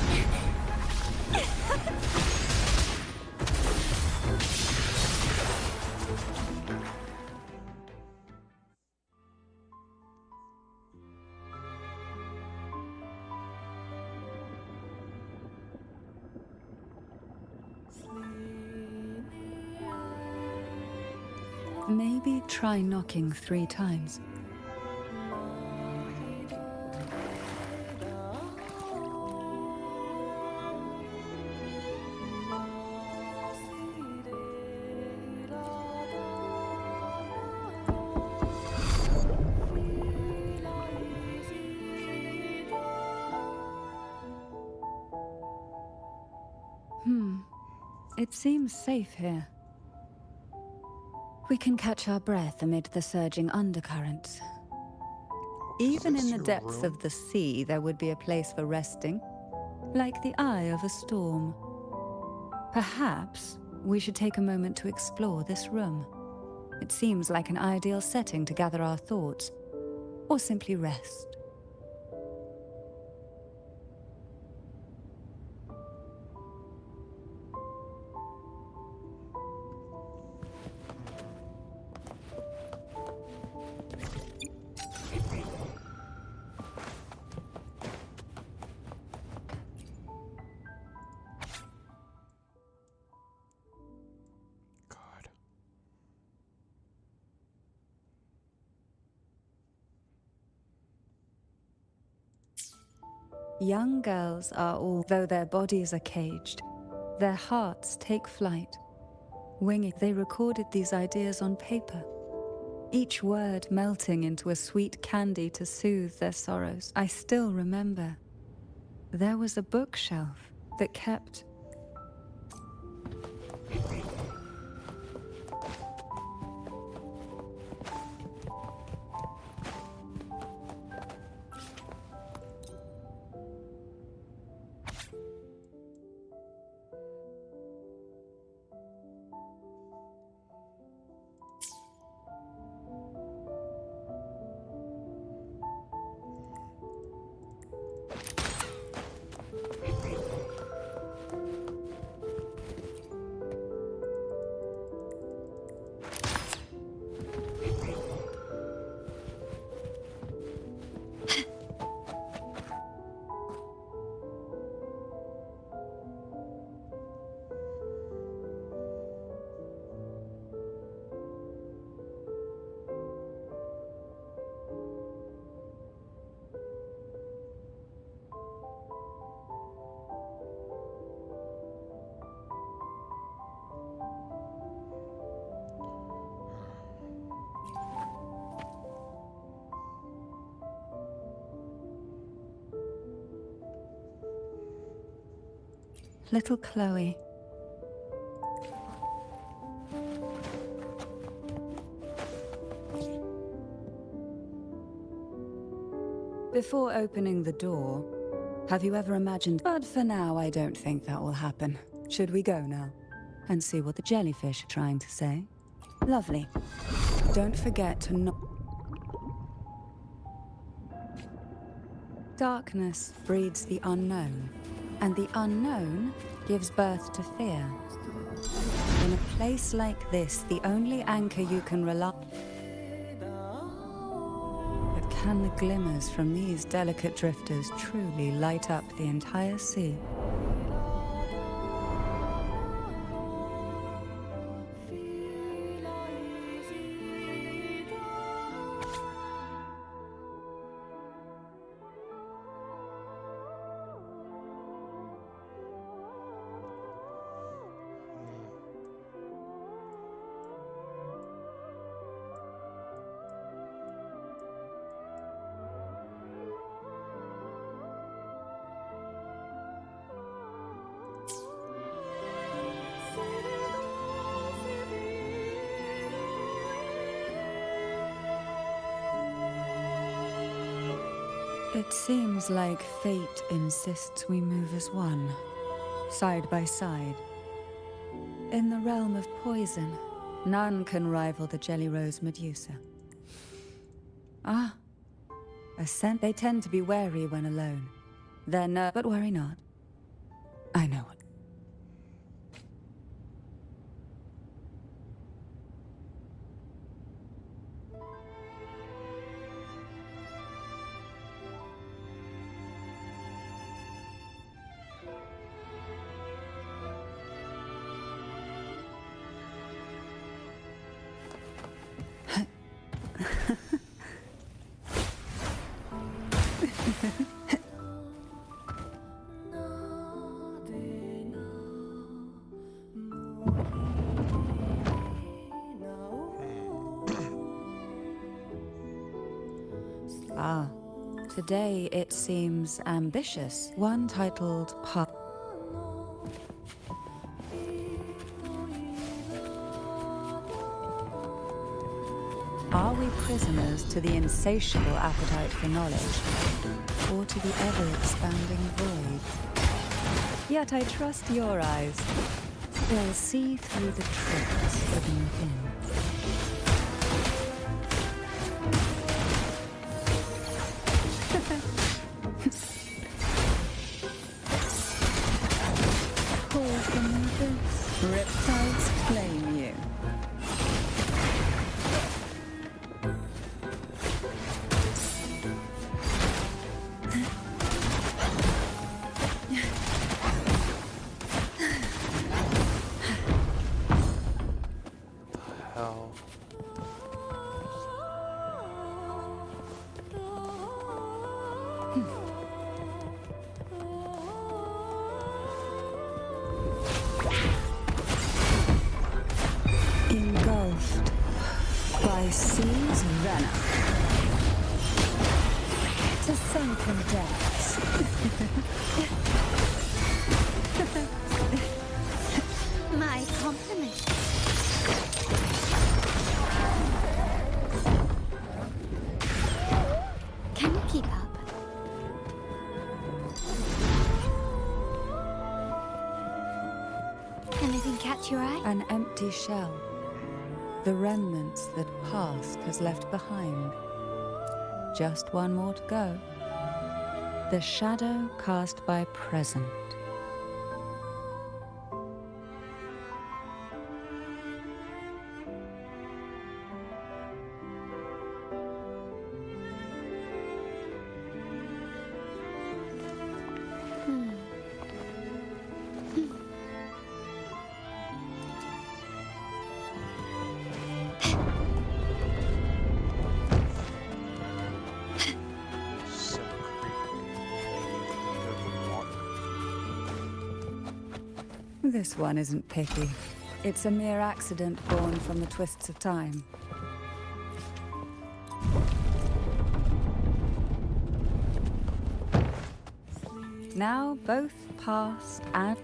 Maybe try knocking 3 times. It seems safe here. We can catch our breath amid the surging undercurrents. Even this in the your depths room? of the sea, there would be a place for resting, like the eye of a storm. Perhaps we should take a moment to explore this room. It seems like an ideal setting to gather our thoughts, or simply rest. God. Young girls are all, though their bodies are caged, their hearts take flight. Winging, they recorded these ideas on paper, each word melting into a sweet candy to soothe their sorrows. I still remember there was a bookshelf that kept little Chloe. Before opening the door, have you ever imagined... But for now, I don't think that will happen. Should we go now? And see what the jellyfish are trying to say? Lovely. Don't forget to knock. Darkness breeds the unknown, and the unknown gives birth to fear. In a place like this, the only anchor you can rely on... But can the glimmers from these delicate drifters truly light up the entire sea? It seems like fate insists we move as one, side by side. In the realm of poison, none can rival the Jelly Rose Medusa. Ah, a scent. They tend to be wary when alone. They're but worry not. I know it. Ah, today it seems ambitious. One titled Are we prisoners to the insatiable appetite for knowledge, or to the ever-expanding void? Yet I trust your eyes. They'll see through the tricks hidden within. Call from the abyss. Riptides claim you. Hell. Engulfed by sea's venom to sunken depths. My compliments. Can you keep up? Anything catch your eye? An empty shell. The remnants that past has left behind. Just one more to go. The shadow cast by present. So creepy. Over water. This one isn't picky. It's a mere accident born from the twists of time. Now both past and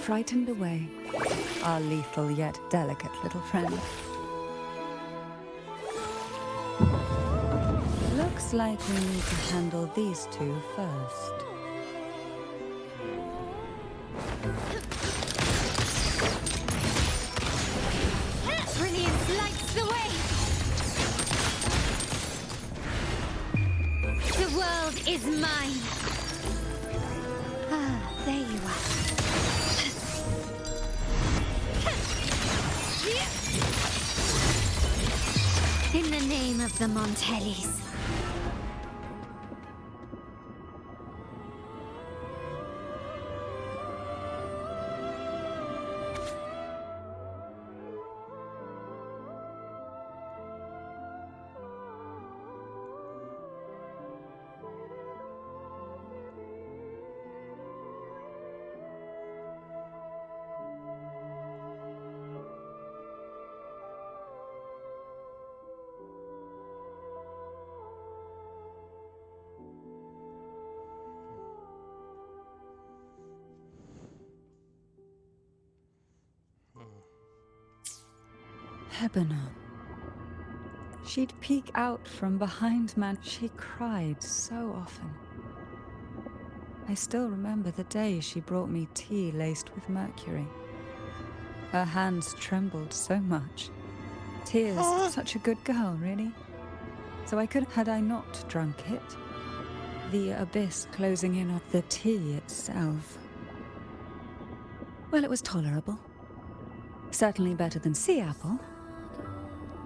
frightened away, our lethal yet delicate little friend. Looks like we need to handle these two first. Brilliance lights the way! The world is mine! Ah, there you are. In the name of the Montellis. Lebanon. She'd peek out from behind man. She cried so often. I still remember the day she brought me tea laced with mercury. Her hands trembled so much. Tears, such a good girl, really. So I could, had I not drunk it. The abyss closing in on the tea itself. Well, it was tolerable. Certainly better than sea apple.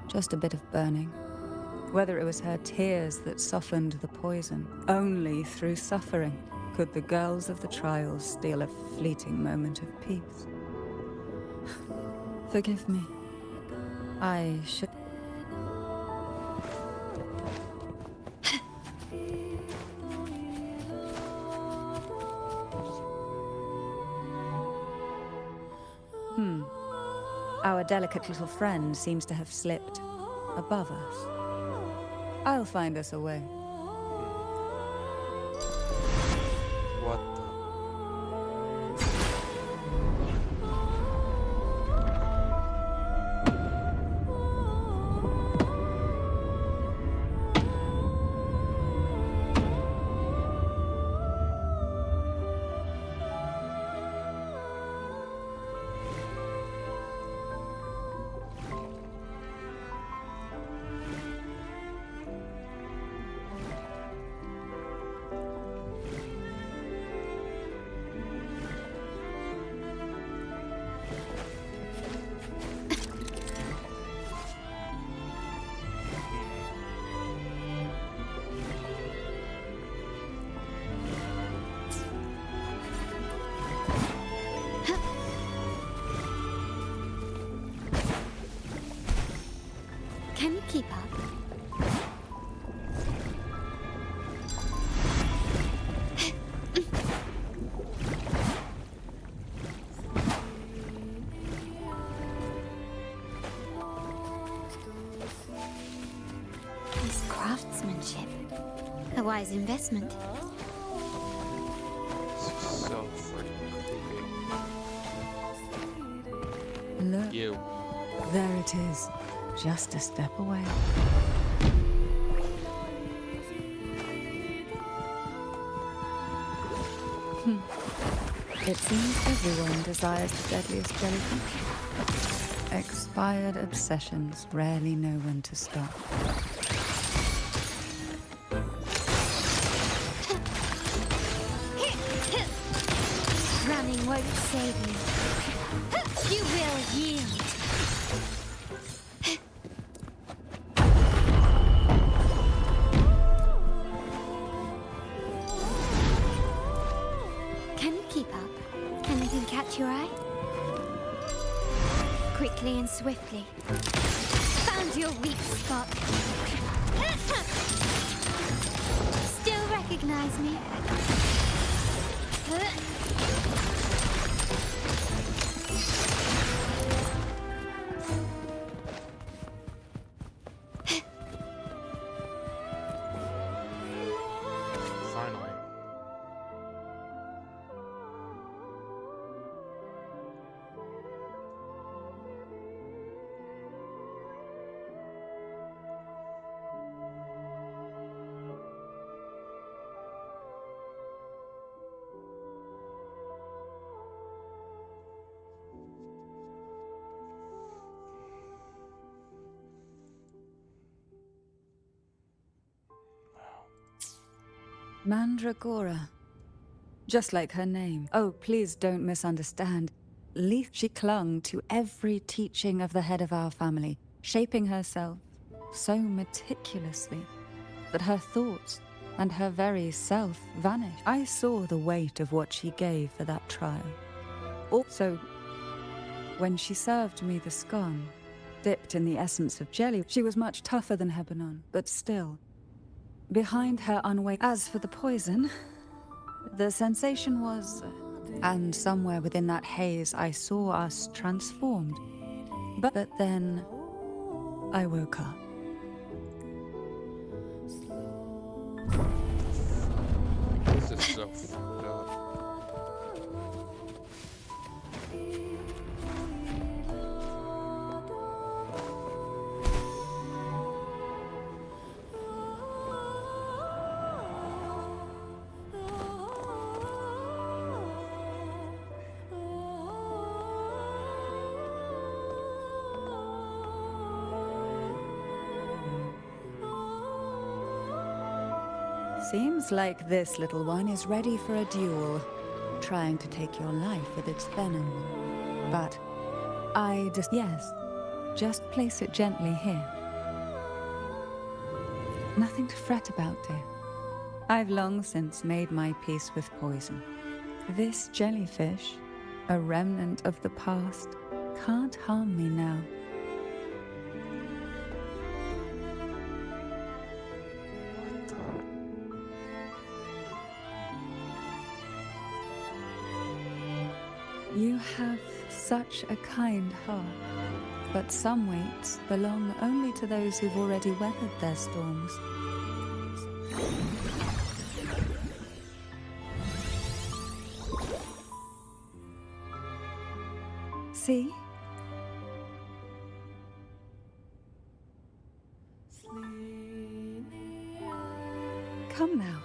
Just a bit of burning. Whether it was her tears that softened the poison, only through suffering could the girls of the trials steal a fleeting moment of peace. Forgive me. I should... Our delicate little friend seems to have slipped above us. I'll find us a way. What Can you keep up? This craftsmanship. A wise investment. This is so freaking creepy. Look, You. there it is. Just a step away. It seems everyone desires the deadliest jellyfish. Expired obsessions rarely know when to stop. Running won't save you. You will yield. Can you keep up? Anything catch your eye? Quickly and swiftly. Found your weak spot. Still recognize me? Finally. Mandragora. Just like her name. Oh, please don't misunderstand. She clung to every teaching of the head of our family, shaping herself so meticulously that her thoughts and her very self vanished. I saw the weight of what she gave for that trial. Also, when she served me the scone, dipped in the essence of jelly, she was much tougher than Hebanon, but still, behind her As for the poison, the sensation was... And somewhere within that haze, I saw us transformed. But then, I woke up. This is so fucked up. Seems like this little one is ready for a duel, trying to take your life with its venom. But yes, just place it gently here. Nothing to fret about, dear. I've long since made my peace with poison. This jellyfish, a remnant of the past, can't harm me now. You have such a kind heart, but some weights belong only to those who've already weathered their storms. See? Come now.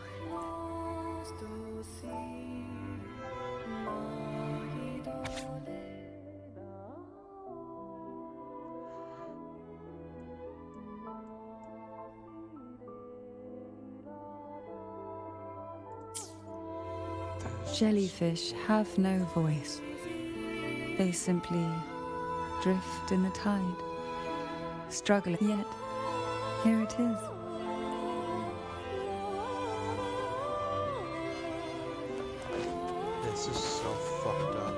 Jellyfish have no voice. They simply drift in the tide, struggling. Yet, here it is. This is so fucked up.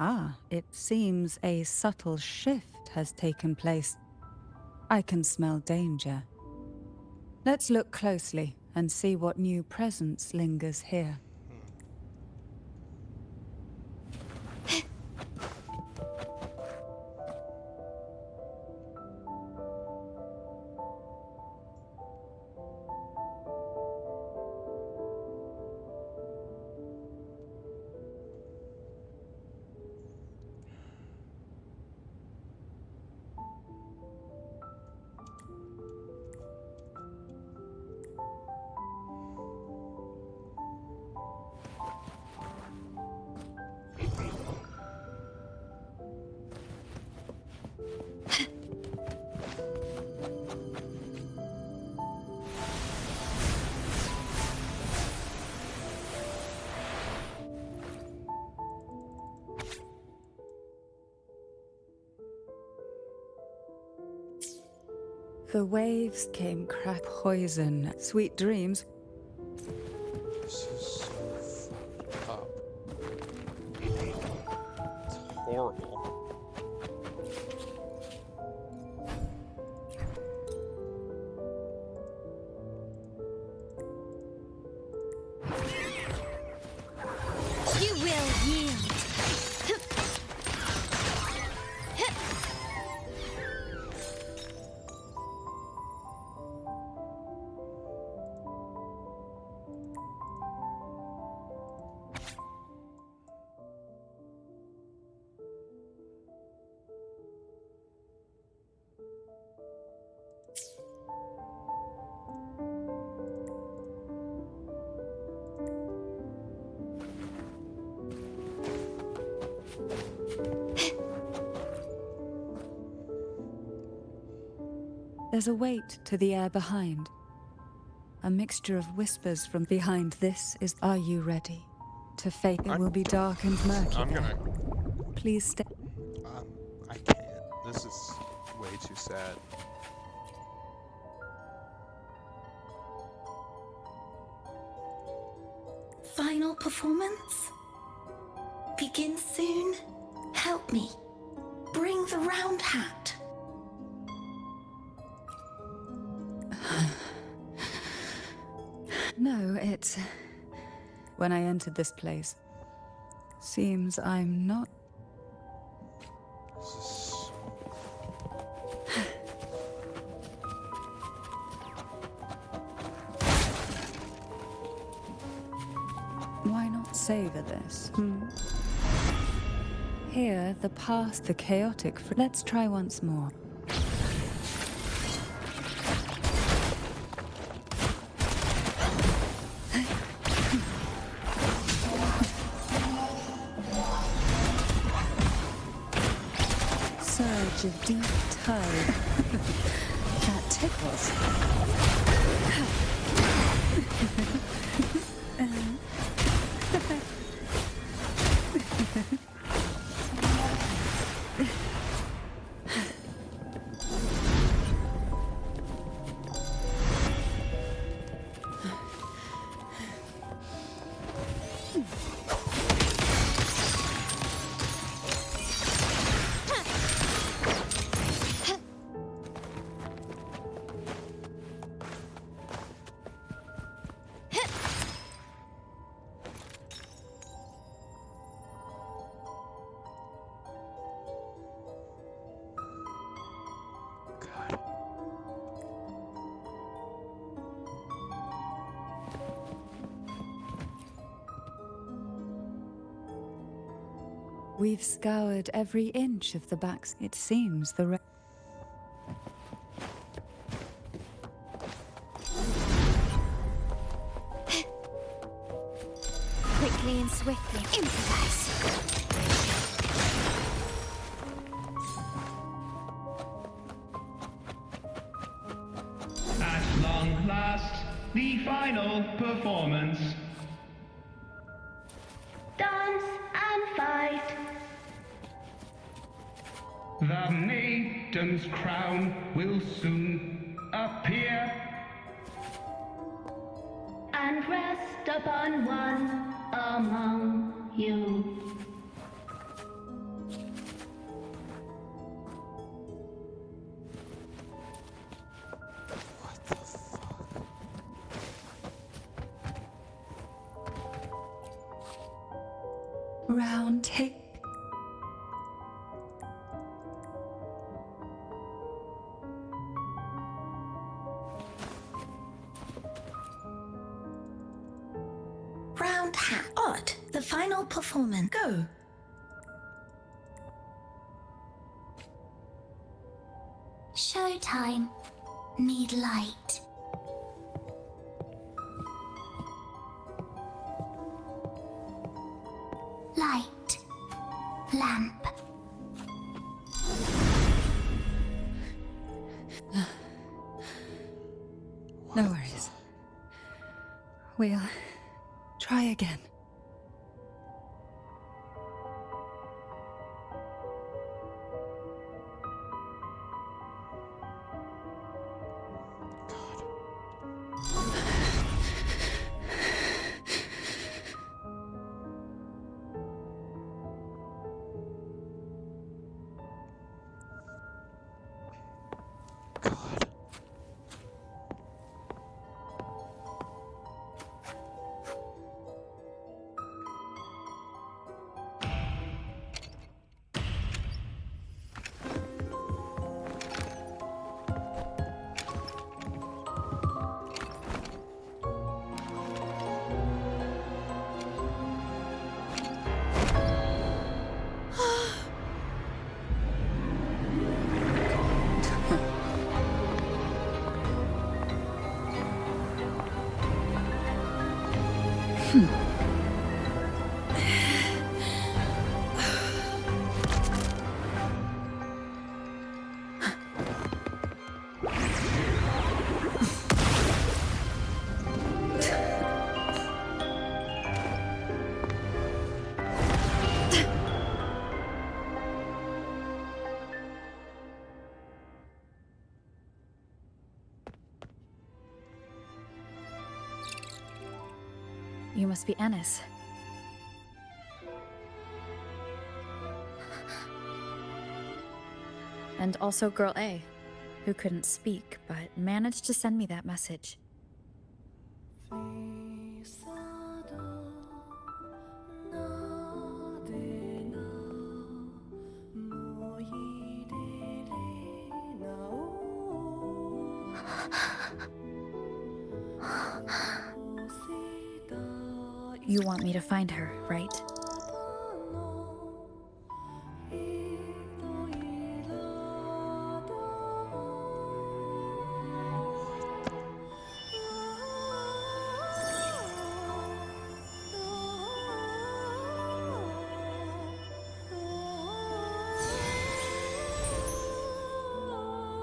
Ah, it seems a subtle shift has taken place. I can smell danger. Let's look closely and see what new presence lingers here. The waves came crack poison, sweet dreams. This is so fucked up. It's horrible. You will yield. There's a weight to the air behind. A mixture of whispers from behind this is... Are you ready to face? It will be dark and murky. I'm there. gonna. Please stay. I can't. This is way too sad. Final performance? Begin soon? Help me. Bring the round hat. No, it's... When I entered this place, seems I'm not... This is... Why not savor this? Here, the past, the chaotic... Let's try once more. Surge of deep tide. That tickles. We've scoured every inch of the backs. It seems the Quickly and swiftly, improvise. At long last, the final performance. Dance and fight. The maiden's crown will soon appear. And rest upon one among you. What the fuck? round take. Round hat. Odd. The final performance. Go. Showtime. Need light. Light. Lamp. No worries. We'll try again. God. must be Ennis. And also Girl A, who couldn't speak, but managed to send me that message. You want me to find her, right?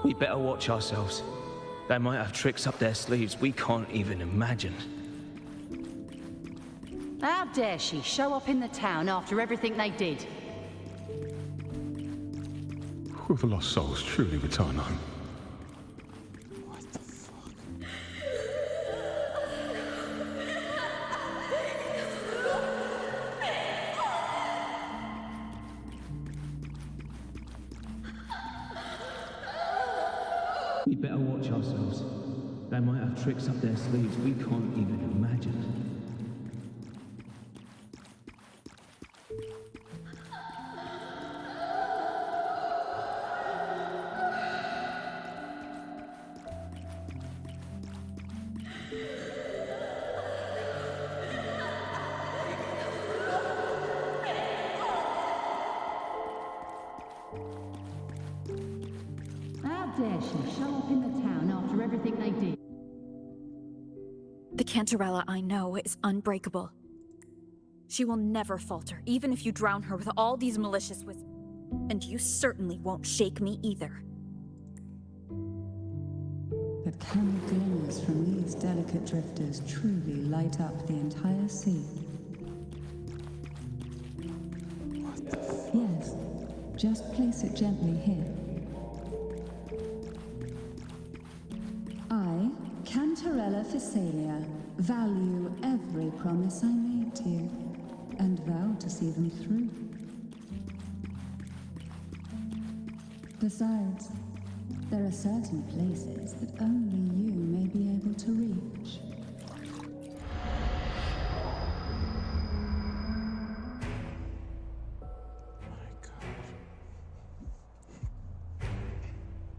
We better watch ourselves. They might have tricks up their sleeves we can't even imagine. How dare she show up in the town after everything they did? Will the lost souls truly return home? What the fuck? We better watch ourselves. They might have tricks up their sleeves we can't even imagine. How dare she show up in the town after everything they did? The Cantarella I know is unbreakable. She will never falter, even if you drown her with all these malicious whispers. And you certainly won't shake me either. But can the glimmers from these delicate drifters truly light up the entire sea? Yes, just place it gently here. I, Cantarella Physalia, value every promise I made to you, and vow to see them through. Besides, there are certain places that only you may be able to reach.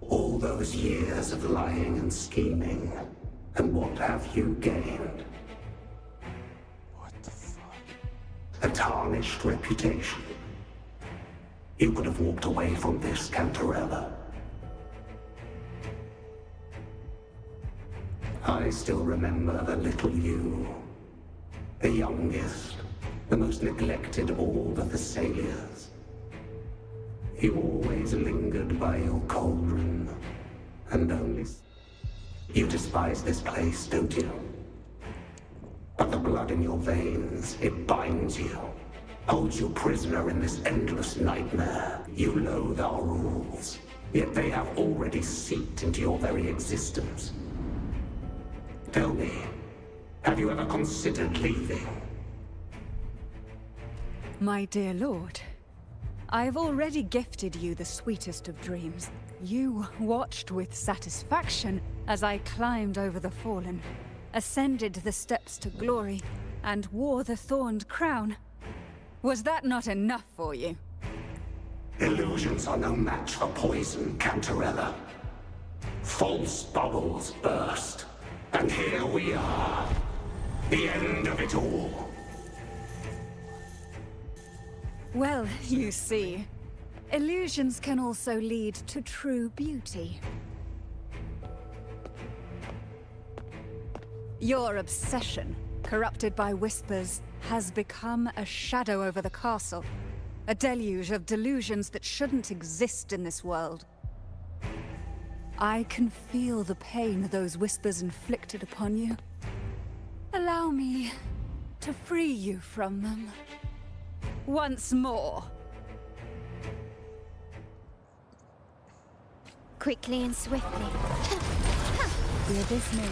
All those years of lying and scheming, and what have you gained? What the fuck? A tarnished reputation. You could have walked away from this, Cantarella. I still remember the little you. The youngest, the most neglected of all the Thessalias. You always lingered by your cauldron, and only... You despise this place, don't you? But the blood in your veins, it binds you. Holds you prisoner in this endless nightmare. You loathe our rules, yet they have already seeped into your very existence. Tell me, have you ever considered leaving? My dear lord, I have already gifted you the sweetest of dreams. You watched with satisfaction as I climbed over the fallen, ascended the steps to glory, and wore the thorned crown. Was that not enough for you? Illusions are no match for poison, Cantarella. False bubbles burst, and here we are. The end of it all. Well, you see, illusions can also lead to true beauty. Your obsession, corrupted by whispers, has become a shadow over the castle. A deluge of delusions that shouldn't exist in this world. I can feel the pain those whispers inflicted upon you. Allow me to free you from them. Once more. Quickly and swiftly. The abyss may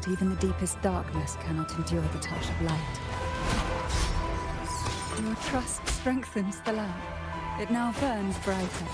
that even the deepest darkness cannot endure the touch of light. Your trust strengthens the lamp. It now burns brighter.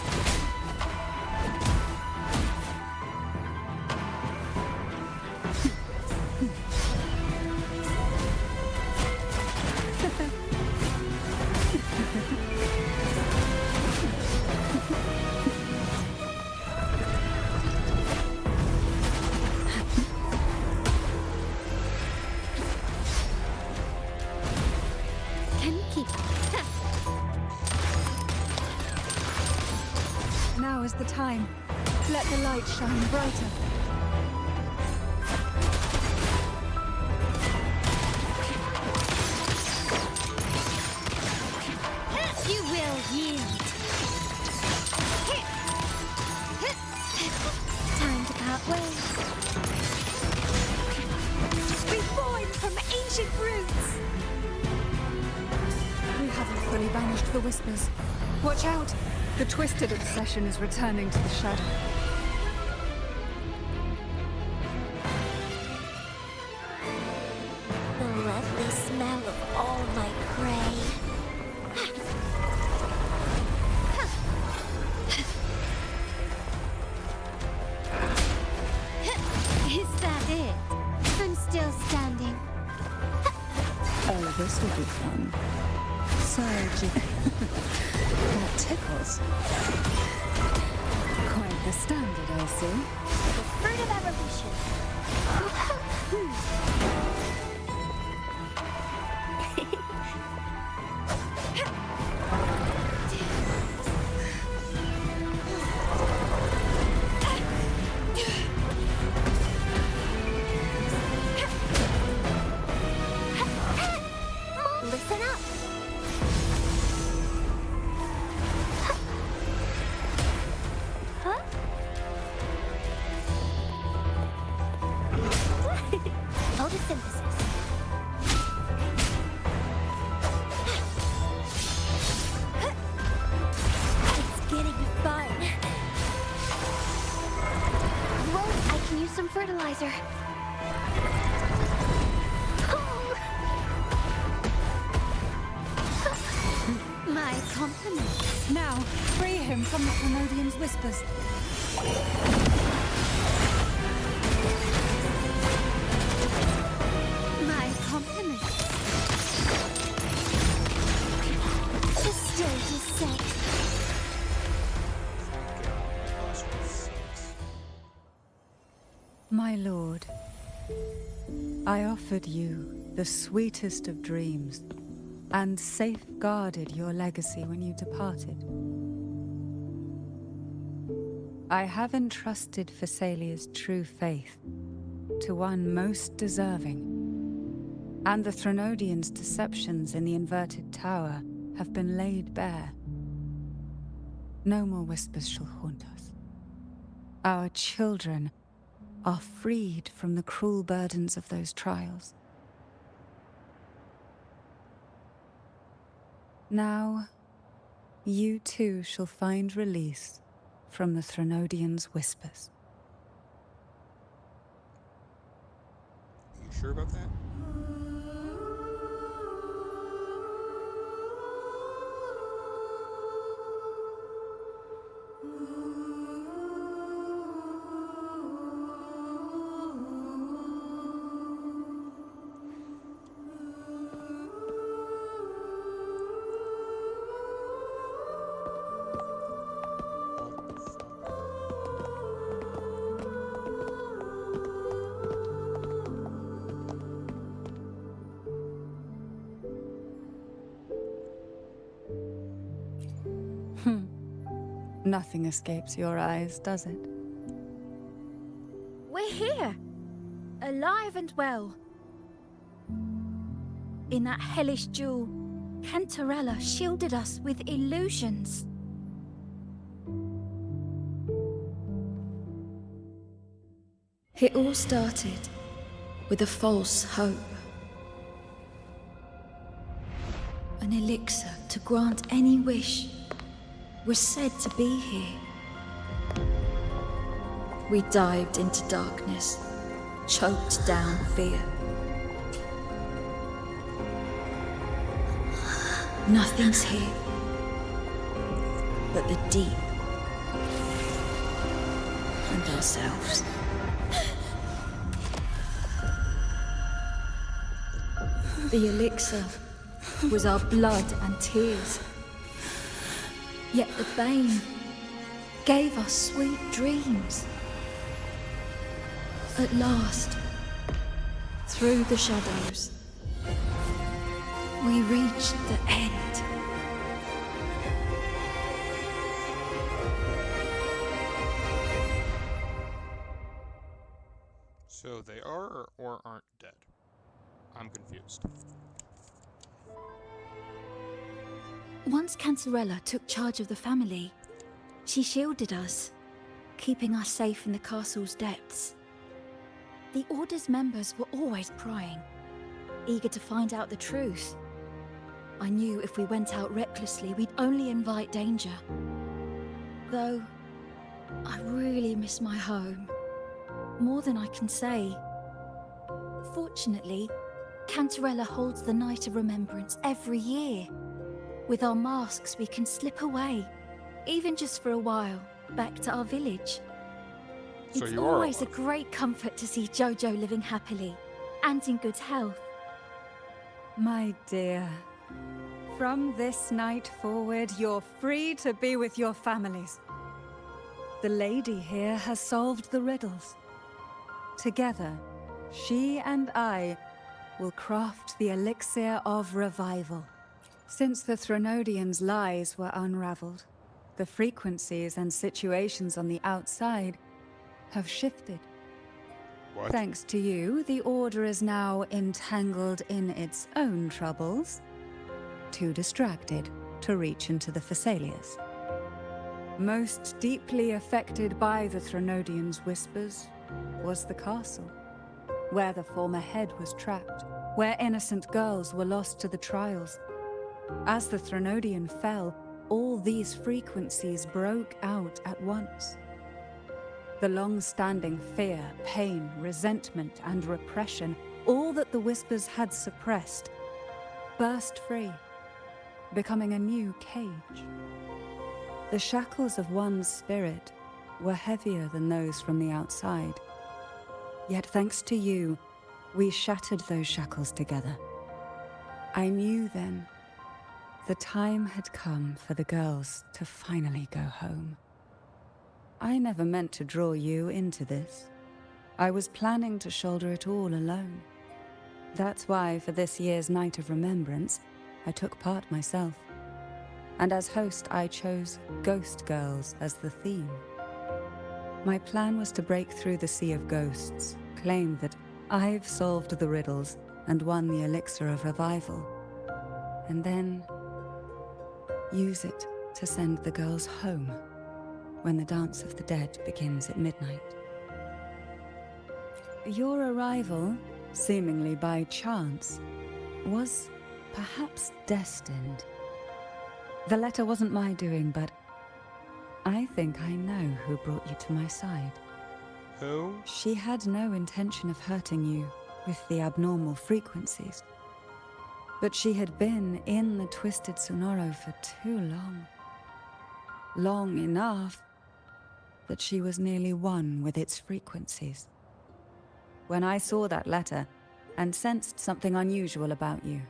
Can you keep up? Now is the time. Let the light shine brighter. You will yield. Time to part ways. Reborn from ancient roots. We haven't fully banished the whispers. Watch out! The twisted obsession is returning to the shadow. The lovely smell of all my prey. Is that it? I'm still standing. Oh, this will be fun. Surge. That tickles. Quite the standard, I see. The fruit of evolution. Listen up. Huh? Photosynthesis. It's getting fun. Whoa, I can use some fertilizer. My compliments. Now, free him from the Prenodian's whispers. My compliments. The stage is set. My lord, I offered you the sweetest of dreams and safeguarded your legacy when you departed. I have entrusted Phassalia's true faith to one most deserving, and the Threnodians' deceptions in the inverted tower have been laid bare. No more whispers shall haunt us. Our children are freed from the cruel burdens of those trials. Now, you too shall find release from the Threnodians' whispers. You sure about that? Nothing escapes your eyes, does it? We're here, alive and well. In that hellish duel, Cantarella shielded us with illusions. It all started with a false hope. An elixir to grant any wish was said to be here. We dived into darkness, choked down fear. Nothing's here but the deep and ourselves. The elixir was our blood and tears. Yet the bane gave us sweet dreams. At last, through the shadows, we reached the end. So they are or aren't dead? I'm confused. Once Cantarella took charge of the family, she shielded us, keeping us safe in the castle's depths. The Order's members were always prying, eager to find out the truth. I knew if we went out recklessly, we'd only invite danger. Though, I really miss my home. More than I can say. Fortunately, Cantarella holds the Night of Remembrance every year. With our masks, we can slip away, even just for a while, back to our village. So It's you are always a alive. great comfort to see Jojo living happily and in good health. My dear, from this night forward, you're free to be with your families. The lady here has solved the riddles. Together, she and I will craft the elixir of revival. Since the Threnodians' lies were unraveled, the frequencies and situations on the outside have shifted. What? Thanks to you, the Order is now entangled in its own troubles, too distracted to reach into the Thessalias. Most deeply affected by the Threnodians' whispers was the castle, where the former head was trapped, where innocent girls were lost to the trials. As the Threnodian fell, all these frequencies broke out at once. The long-standing fear, pain, resentment, and repression, all that the whispers had suppressed, burst free, becoming a new cage. The shackles of one's spirit were heavier than those from the outside. Yet thanks to you, we shattered those shackles together. I knew then the time had come for the girls to finally go home. I never meant to draw you into this. I was planning to shoulder it all alone. That's why for this year's Night of Remembrance, I took part myself. And as host, I chose Ghost Girls as the theme. My plan was to break through the sea of ghosts, claim that I've solved the riddles and won the elixir of revival, and then use it to send the girls home when the Dance of the Dead begins at midnight. Your arrival, seemingly by chance, was perhaps destined. The letter wasn't my doing, but I think I know who brought you to my side. Who? She had no intention of hurting you with the abnormal frequencies. But she had been in the Twisted Sonoro for too long. Long enough that she was nearly one with its frequencies. When I saw that letter and sensed something unusual about you,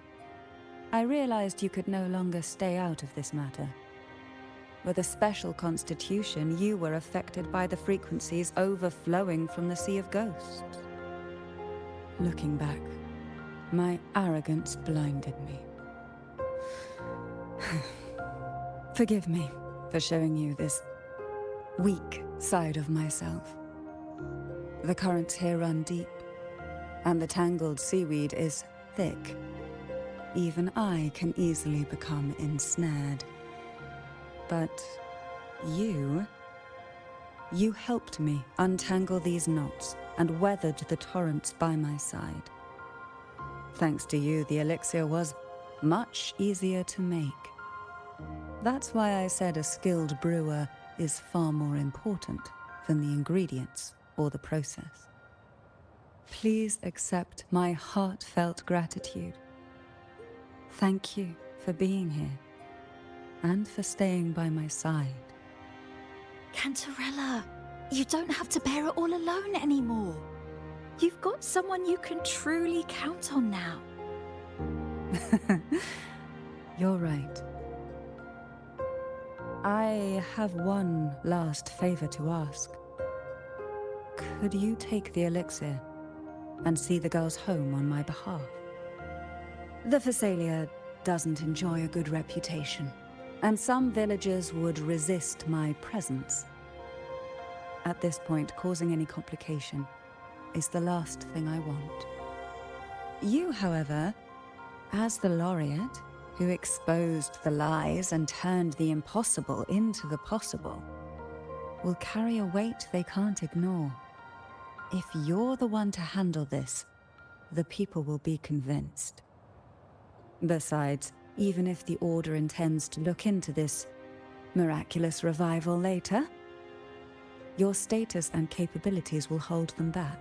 I realized you could no longer stay out of this matter. With a special constitution, you were affected by the frequencies overflowing from the Sea of Ghosts. Looking back, my arrogance blinded me. Forgive me for showing you this weak side of myself. The currents here run deep, and the tangled seaweed is thick. Even I can easily become ensnared. But you helped me untangle these knots and weathered the torrents by my side. Thanks to you, the elixir was much easier to make. That's why I said a skilled brewer is far more important than the ingredients or the process. please accept my heartfelt gratitude. Thank you for being here, and for staying by my side. Cantarella, you don't have to bear it all alone anymore. You've got someone you can truly count on now. You're right. I have one last favor to ask. Could you take the elixir and see the girls home on my behalf? The Phasalia doesn't enjoy a good reputation, and some villagers would resist my presence. At this point, causing any complication is the last thing I want. You, however, as the laureate who exposed the lies and turned the impossible into the possible, will carry a weight they can't ignore. If you're the one to handle this, the people will be convinced. Besides, even if the Order intends to look into this miraculous revival later, your status and capabilities will hold them back.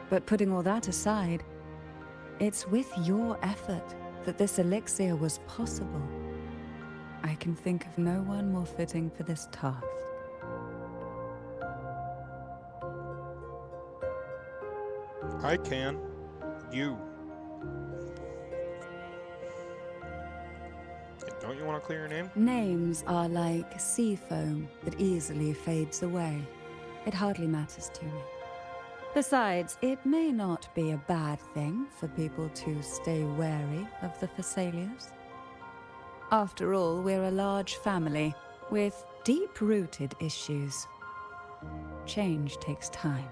But putting all that aside, it's with your effort that this elixir was possible. I can think of no one more fitting for this task. I can. You. Don't you want to clear your name? Names are like sea foam that easily fades away. It hardly matters to me. Besides, it may not be a bad thing for people to stay wary of the Phasalias. After all, we're a large family with deep-rooted issues. Change takes time.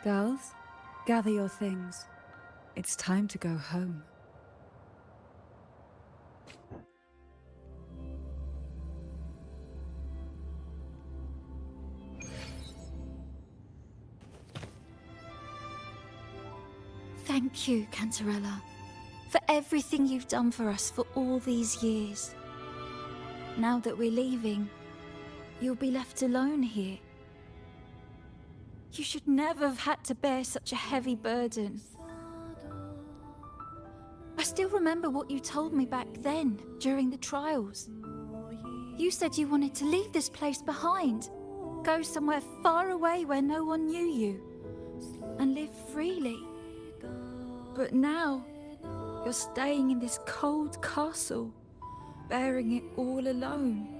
Girls, gather your things. It's time to go home. Thank you, Cantarella, for everything you've done for us for all these years. Now that we're leaving, you'll be left alone here. You should never have had to bear such a heavy burden. I still remember what you told me back then, during the trials. You said you wanted to leave this place behind, go somewhere far away where no one knew you, and live freely. But now, you're staying in this cold castle, bearing it all alone.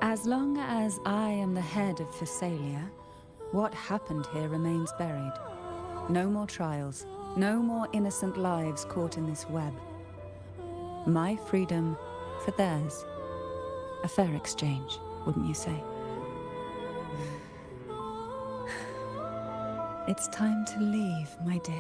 As long as I am the head of Phasalia, what happened here remains buried. No more trials, no more innocent lives caught in this web. My freedom for theirs. A fair exchange, wouldn't you say? It's time to leave, my dear.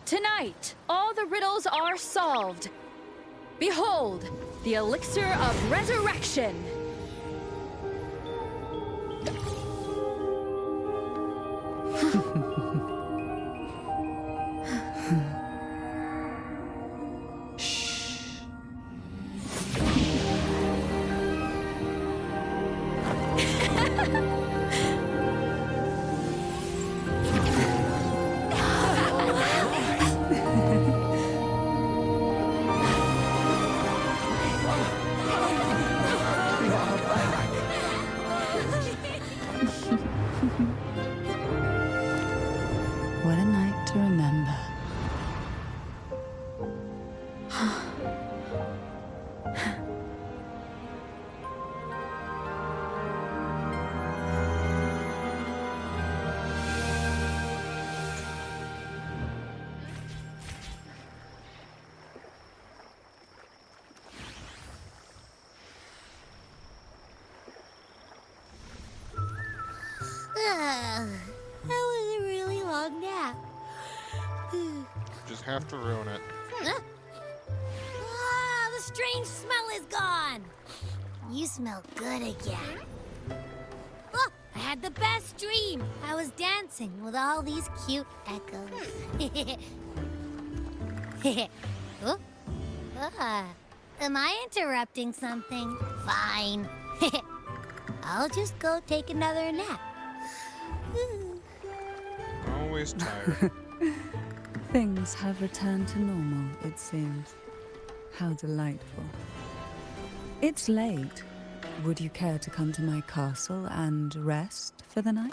Tonight, all the riddles are solved. Behold, the elixir of resurrection. What a night to remember. That was a really long nap. Just have to ruin it. strange smell is gone! You smell good again. Look, I had the best dream. I was dancing with all these cute echoes. Oh? Am I interrupting something? Fine. I'll just go take another nap. Always tired. Things have returned to normal, it seems. How delightful. It's late. Would you care to come to my castle and rest for the night?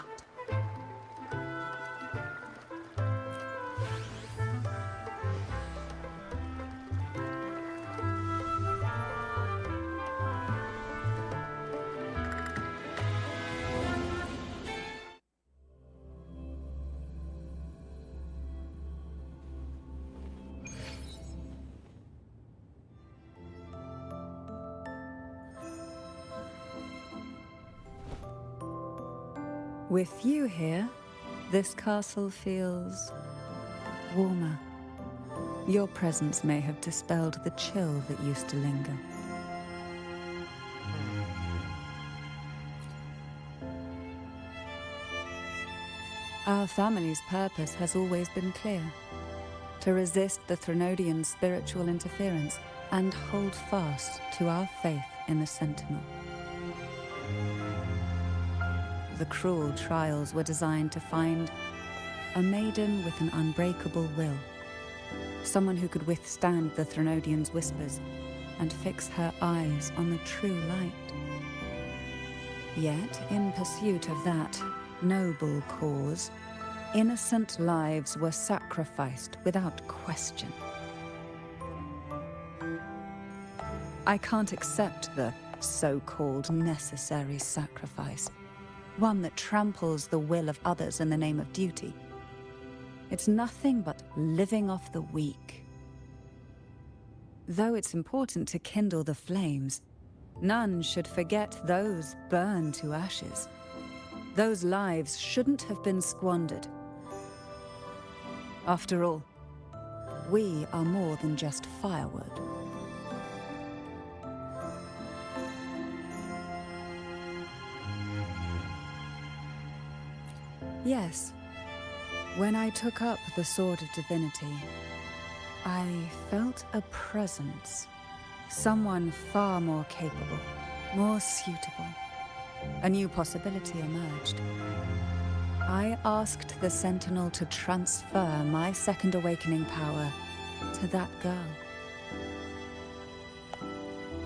With you here, this castle feels warmer. Your presence may have dispelled the chill that used to linger. Our family's purpose has always been clear: to resist the Threnodian spiritual interference and hold fast to our faith in the Sentinel. The cruel trials were designed to find a maiden with an unbreakable will, someone who could withstand the Threnodian's whispers and fix her eyes on the true light. Yet, in pursuit of that noble cause, innocent lives were sacrificed without question. I can't accept the so-called necessary sacrifice, one that tramples the will of others in the name of duty. It's nothing but living off the weak. Though it's important to kindle the flames, none should forget those burned to ashes. Those lives shouldn't have been squandered. After all, we are more than just firewood. Yes, when I took up the Sword of Divinity, I felt a presence. Someone far more capable, more suitable. A new possibility emerged. I asked the Sentinel to transfer my second awakening power to that girl.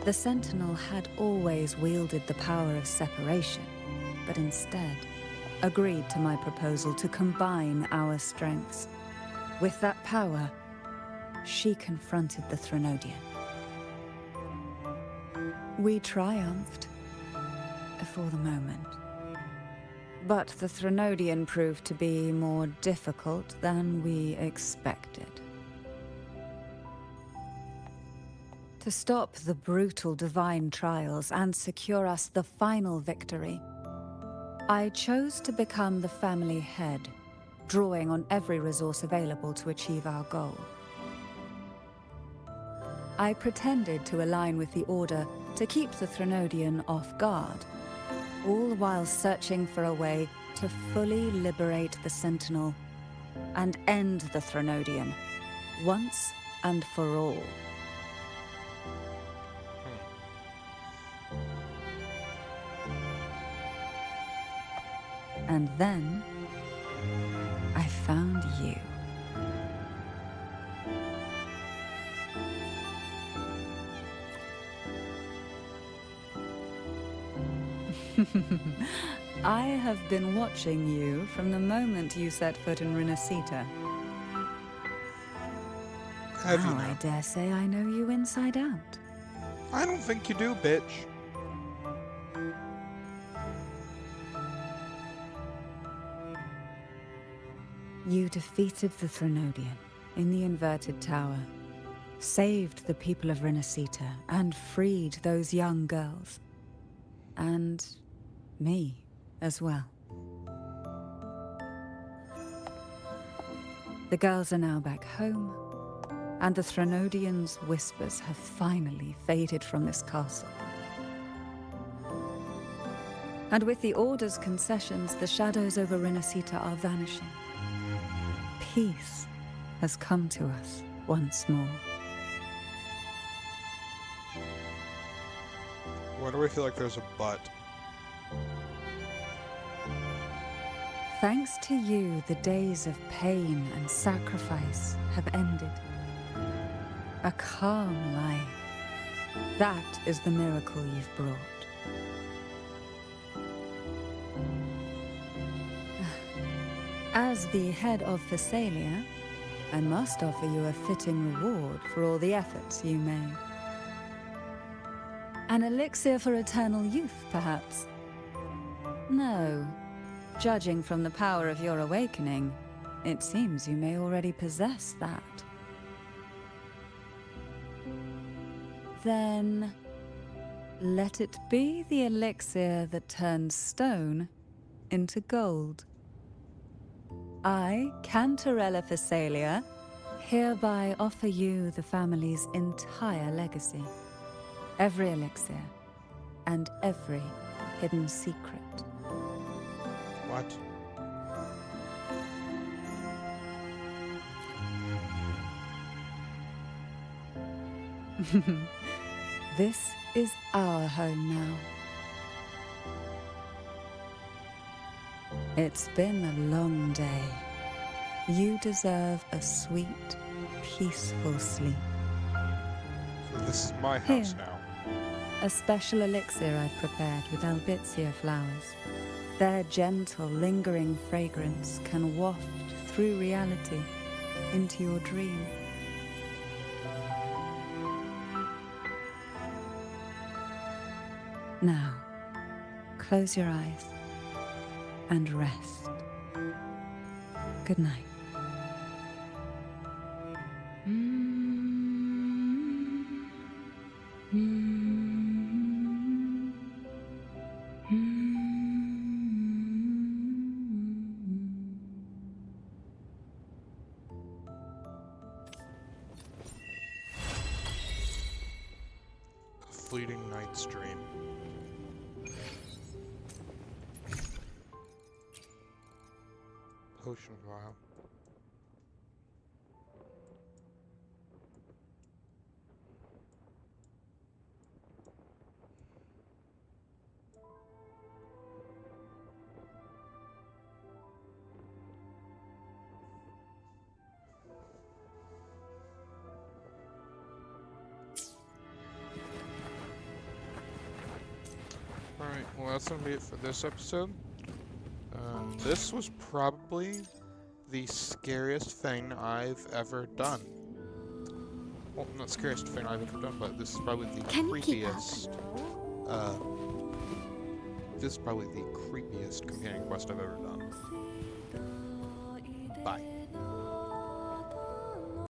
The Sentinel had always wielded the power of separation, but instead agreed to my proposal to combine our strengths. With that power, she confronted the Threnodian. We triumphed, for the moment. But the Threnodian proved to be more difficult than we expected. To stop the brutal divine trials and secure us the final victory, I chose to become the family head, drawing on every resource available to achieve our goal. I pretended to align with the Order to keep the Threnodian off guard, all while searching for a way to fully liberate the Sentinel and end the Threnodian, once and for all. And then, I found you. I have been watching you from the moment you set foot in Renacita. Have you Now I dare say I know you inside out. I don't think you do, bitch. You defeated the Threnodian in the Inverted Tower, saved the people of Renacita, and freed those young girls. And me as well. The girls are now back home, and the Threnodians' whispers have finally faded from this castle. And with the Order's concessions, the shadows over Rinasita are vanishing. Peace has come to us once more. Why do I feel like there's a but? Thanks to you, the days of pain and sacrifice have ended. A calm life. That is the miracle you've brought. As the head of Phasalia, I must offer you a fitting reward for all the efforts you made. An elixir for eternal youth, perhaps? No. Judging from the power of your awakening, it seems you may already possess that. Then, let it be the elixir that turns stone into gold. I, Cantarella Phasalia, hereby offer you the family's entire legacy. Every elixir, and every hidden secret. What? This is our home now. It's been a long day. You deserve a sweet, peaceful sleep. So this is my house now. A special elixir I've prepared with albizia flowers. Their gentle, lingering fragrance can waft through reality into your dream. Now, close your eyes and rest. Good night. A fleeting night's dream. Potion vial. Alright, well that's gonna be it for this episode. This was probably the scariest thing I've ever done. Well, not scariest thing I've ever done, but this is probably the creepiest. This is probably the creepiest companion quest I've ever done. Bye.